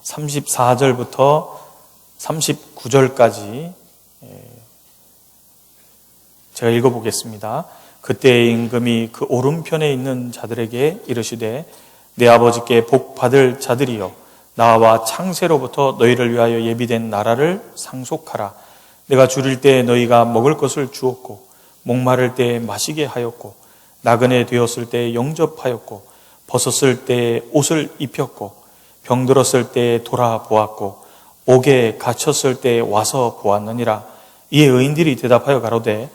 34절부터 39절까지 제가 읽어보겠습니다. 그때 임금이 그 오른편에 있는 자들에게 이르시되 내 아버지께 복 받을 자들이여 나와 창세로부터 너희를 위하여 예비된 나라를 상속하라. 내가 줄일 때 너희가 먹을 것을 주었고 목마를 때 마시게 하였고 나그네 되었을 때 영접하였고 벗었을 때 옷을 입혔고 병들었을 때 돌아보았고 옥에 갇혔을 때 와서 보았느니라. 이에 의인들이 대답하여 가로되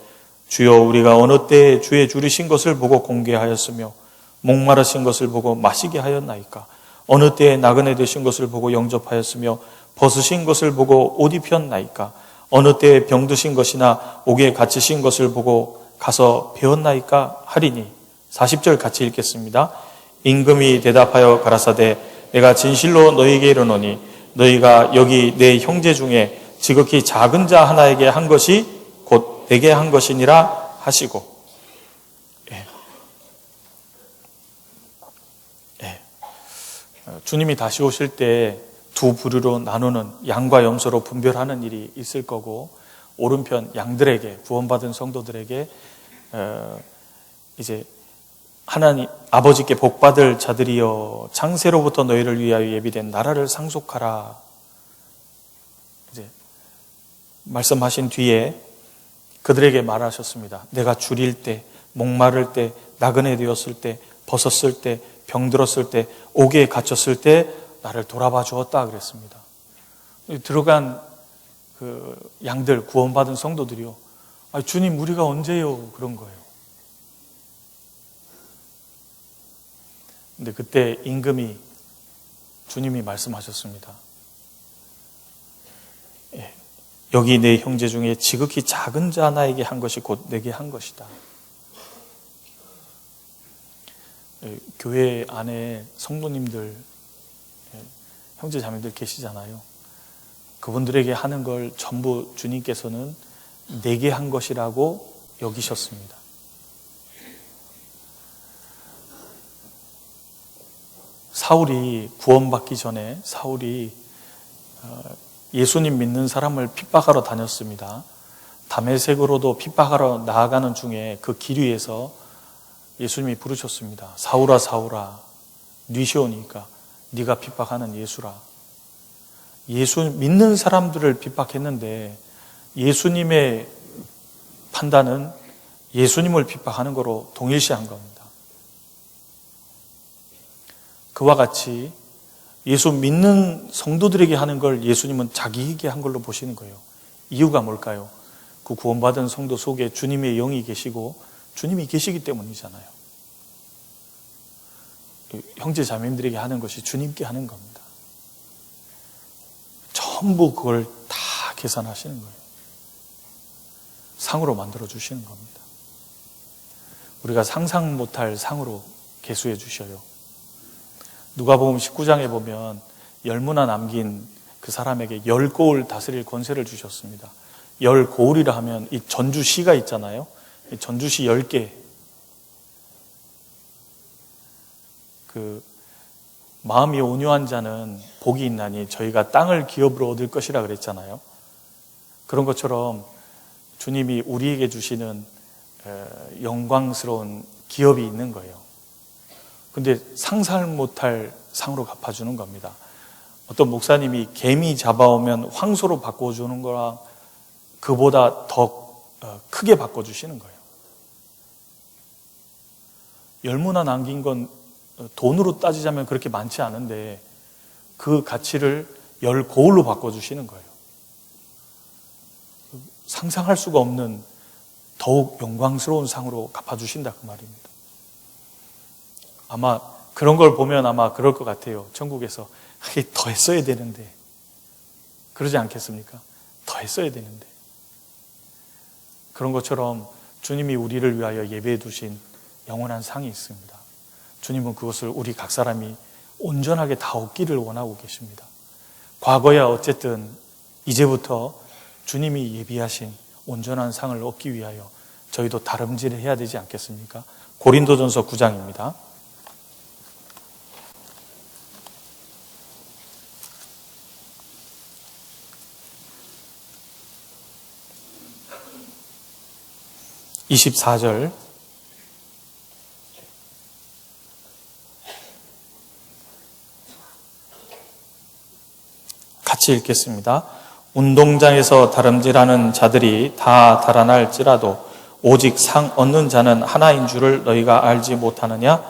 주여 우리가 어느 때 주의 줄이신 것을 보고 공개하였으며 목마르신 것을 보고 마시게 하였나이까. 어느 때에 나그네 되신 것을 보고 영접하였으며 벗으신 것을 보고 옷 입혔나이까. 어느 때에 병드신 것이나 옥에 갇히신 것을 보고 가서 배웠나이까 하리니. 40절 같이 읽겠습니다. 임금이 대답하여 가라사대 내가 진실로 너희에게 이르노니 너희가 여기 내 형제 중에 지극히 작은 자 하나에게 한 것이 곧 내게 한 것이니라 하시고. 주님이 다시 오실 때 두 부류로 나누는 양과 염소로 분별하는 일이 있을 거고, 오른편 양들에게, 구원받은 성도들에게 이제 하나님 아버지께 복받을 자들이여 창세로부터 너희를 위하여 예비된 나라를 상속하라 이제 말씀하신 뒤에 그들에게 말하셨습니다. 내가 줄일 때, 목마를 때, 나그네 되었을 때, 벗었을 때, 병들었을 때, 옥에 갇혔을 때 나를 돌아봐 주었다 그랬습니다. 들어간 그 양들, 구원받은 성도들이요, 주님 우리가 언제요? 그런 거예요. 근데 그때 임금이, 주님이 말씀하셨습니다. 여기 내 형제 중에 지극히 작은 자 하나에게 한 것이 곧 내게 한 것이다. 교회 안에 성도님들, 형제 자매들 계시잖아요. 그분들에게 하는 걸 전부 주님께서는 내게 한 것이라고 여기셨습니다. 사울이 구원받기 전에 사울이 예수님 믿는 사람을 핍박하러 다녔습니다. 다메섹으로도 핍박하러 나아가는 중에 그 길 위에서 예수님이 부르셨습니다. 사울아 사울아 니시오니까 네가 핍박하는 예수라. 예수 믿는 사람들을 핍박했는데 예수님의 판단은 예수님을 핍박하는 거로 동일시한 겁니다. 그와 같이 예수 믿는 성도들에게 하는 걸 예수님은 자기에게 한 걸로 보시는 거예요. 이유가 뭘까요? 그 구원받은 성도 속에 주님의 영이 계시고 주님이 계시기 때문이잖아요. 형제 자매님들에게 하는 것이 주님께 하는 겁니다. 전부 그걸 다 계산하시는 거예요. 상으로 만들어 주시는 겁니다. 우리가 상상 못할 상으로 계수해 주셔요. 누가복음 19장에 보면 열무나 남긴 그 사람에게 10고을 다스릴 권세를 주셨습니다. 10고을이라 하면 이 전주시가 있잖아요. 이 전주시 10개. 그 마음이 온유한 자는 복이 있나니 저희가 땅을 기업으로 얻을 것이라 그랬잖아요. 그런 것처럼 주님이 우리에게 주시는 영광스러운 기업이 있는 거예요. 근데 상상을 못할 상으로 갚아주는 겁니다. 어떤 목사님이 개미 잡아오면 황소로 바꿔주는 거랑 그보다 더 크게 바꿔주시는 거예요. 열무나 남긴 건 돈으로 따지자면 그렇게 많지 않은데 그 가치를 10고을로 바꿔주시는 거예요. 상상할 수가 없는 더욱 영광스러운 상으로 갚아주신다 그 말입니다. 아마 그런 걸 보면 아마 그럴 것 같아요. 천국에서 더 했어야 되는데 그러지 않겠습니까? 더 했어야 되는데 그런 것처럼 주님이 우리를 위하여 예배해 두신 영원한 상이 있습니다. 주님은 그것을 우리 각 사람이 온전하게 다 얻기를 원하고 계십니다. 과거야 어쨌든 이제부터 주님이 예비하신 온전한 상을 얻기 위하여 저희도 다름질을 해야 되지 않겠습니까? 고린도전서 9장입니다. (24절) 같이 읽겠습니다. 운동장에서 다름질하는 자들이 다 달아날지라도 오직 상 얻는 자는 하나인 줄을 너희가 알지 못하느냐?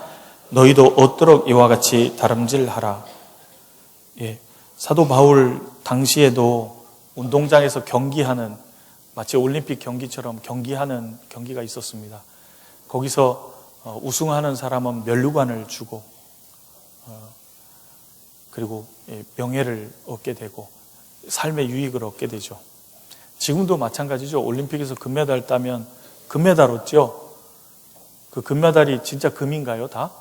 너희도 얻도록 이와 같이 다름질하라. 예, 사도 바울 당시에도 운동장에서 경기하는 마치 올림픽 경기처럼 경기하는 경기가 있었습니다. 거기서 우승하는 사람은 면류관을 주고 그리고 명예를 얻게 되고 삶의 유익을 얻게 되죠. 지금도 마찬가지죠. 올림픽에서 금메달 따면 금메달 얻죠. 그 금메달이 진짜 금인가요? 다?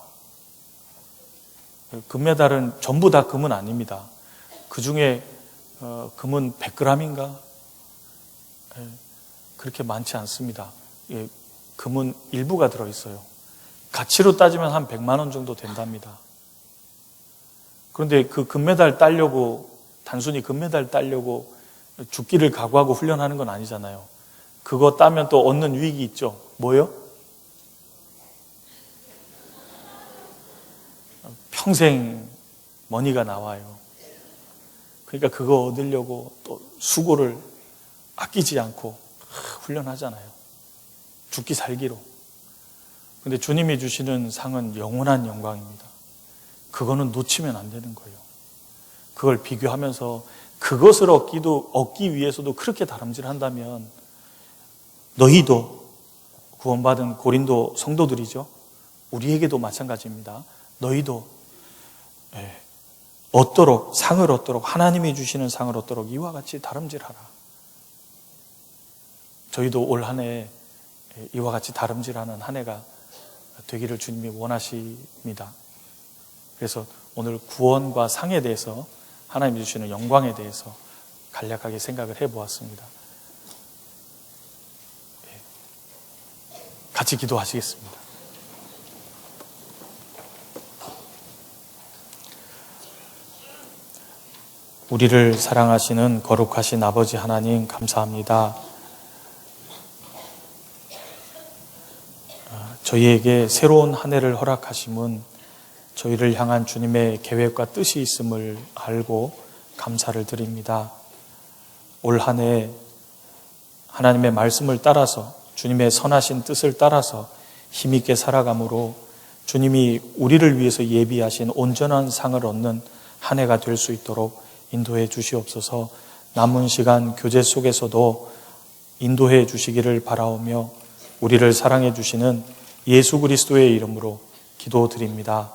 금메달은 전부 다 금은 아닙니다. 그 중에 금은 100g인가? 그렇게 많지 않습니다. 금은 일부가 들어있어요. 가치로 따지면 한 100만 원 정도 된답니다. 그런데 그 금메달 따려고 단순히 금메달 따려고 죽기를 각오하고 훈련하는 건 아니잖아요. 그거 따면 또 얻는 유익이 있죠. 뭐요? 평생 머니가 나와요. 그러니까 그거 얻으려고 또 수고를 아끼지 않고 훈련하잖아요. 죽기 살기로. 그런데 주님이 주시는 상은 영원한 영광입니다. 그거는 놓치면 안 되는 거예요. 그걸 비교하면서 그것을 얻기 위해서도 그렇게 다름질한다면 너희도 구원받은 고린도 성도들이죠. 우리에게도 마찬가지입니다. 너희도 얻도록 상을 얻도록 하나님이 주시는 상을 얻도록 이와 같이 다름질하라. 저희도 올 한 해 이와 같이 다름질하는 한 해가 되기를 주님이 원하십니다. 그래서 오늘 구원과 상에 대해서 하나님이 주시는 영광에 대해서 간략하게 생각을 해보았습니다. 같이 기도하시겠습니다. 우리를 사랑하시는 거룩하신 아버지 하나님 감사합니다. 저희에게 새로운 한 해를 허락하심은 저희를 향한 주님의 계획과 뜻이 있음을 알고 감사를 드립니다. 올 한 해 하나님의 말씀을 따라서 주님의 선하신 뜻을 따라서 힘있게 살아감으로 주님이 우리를 위해서 예비하신 온전한 상을 얻는 한 해가 될 수 있도록 인도해 주시옵소서. 남은 시간 교제 속에서도 인도해 주시기를 바라오며 우리를 사랑해 주시는 예수 그리스도의 이름으로 기도드립니다.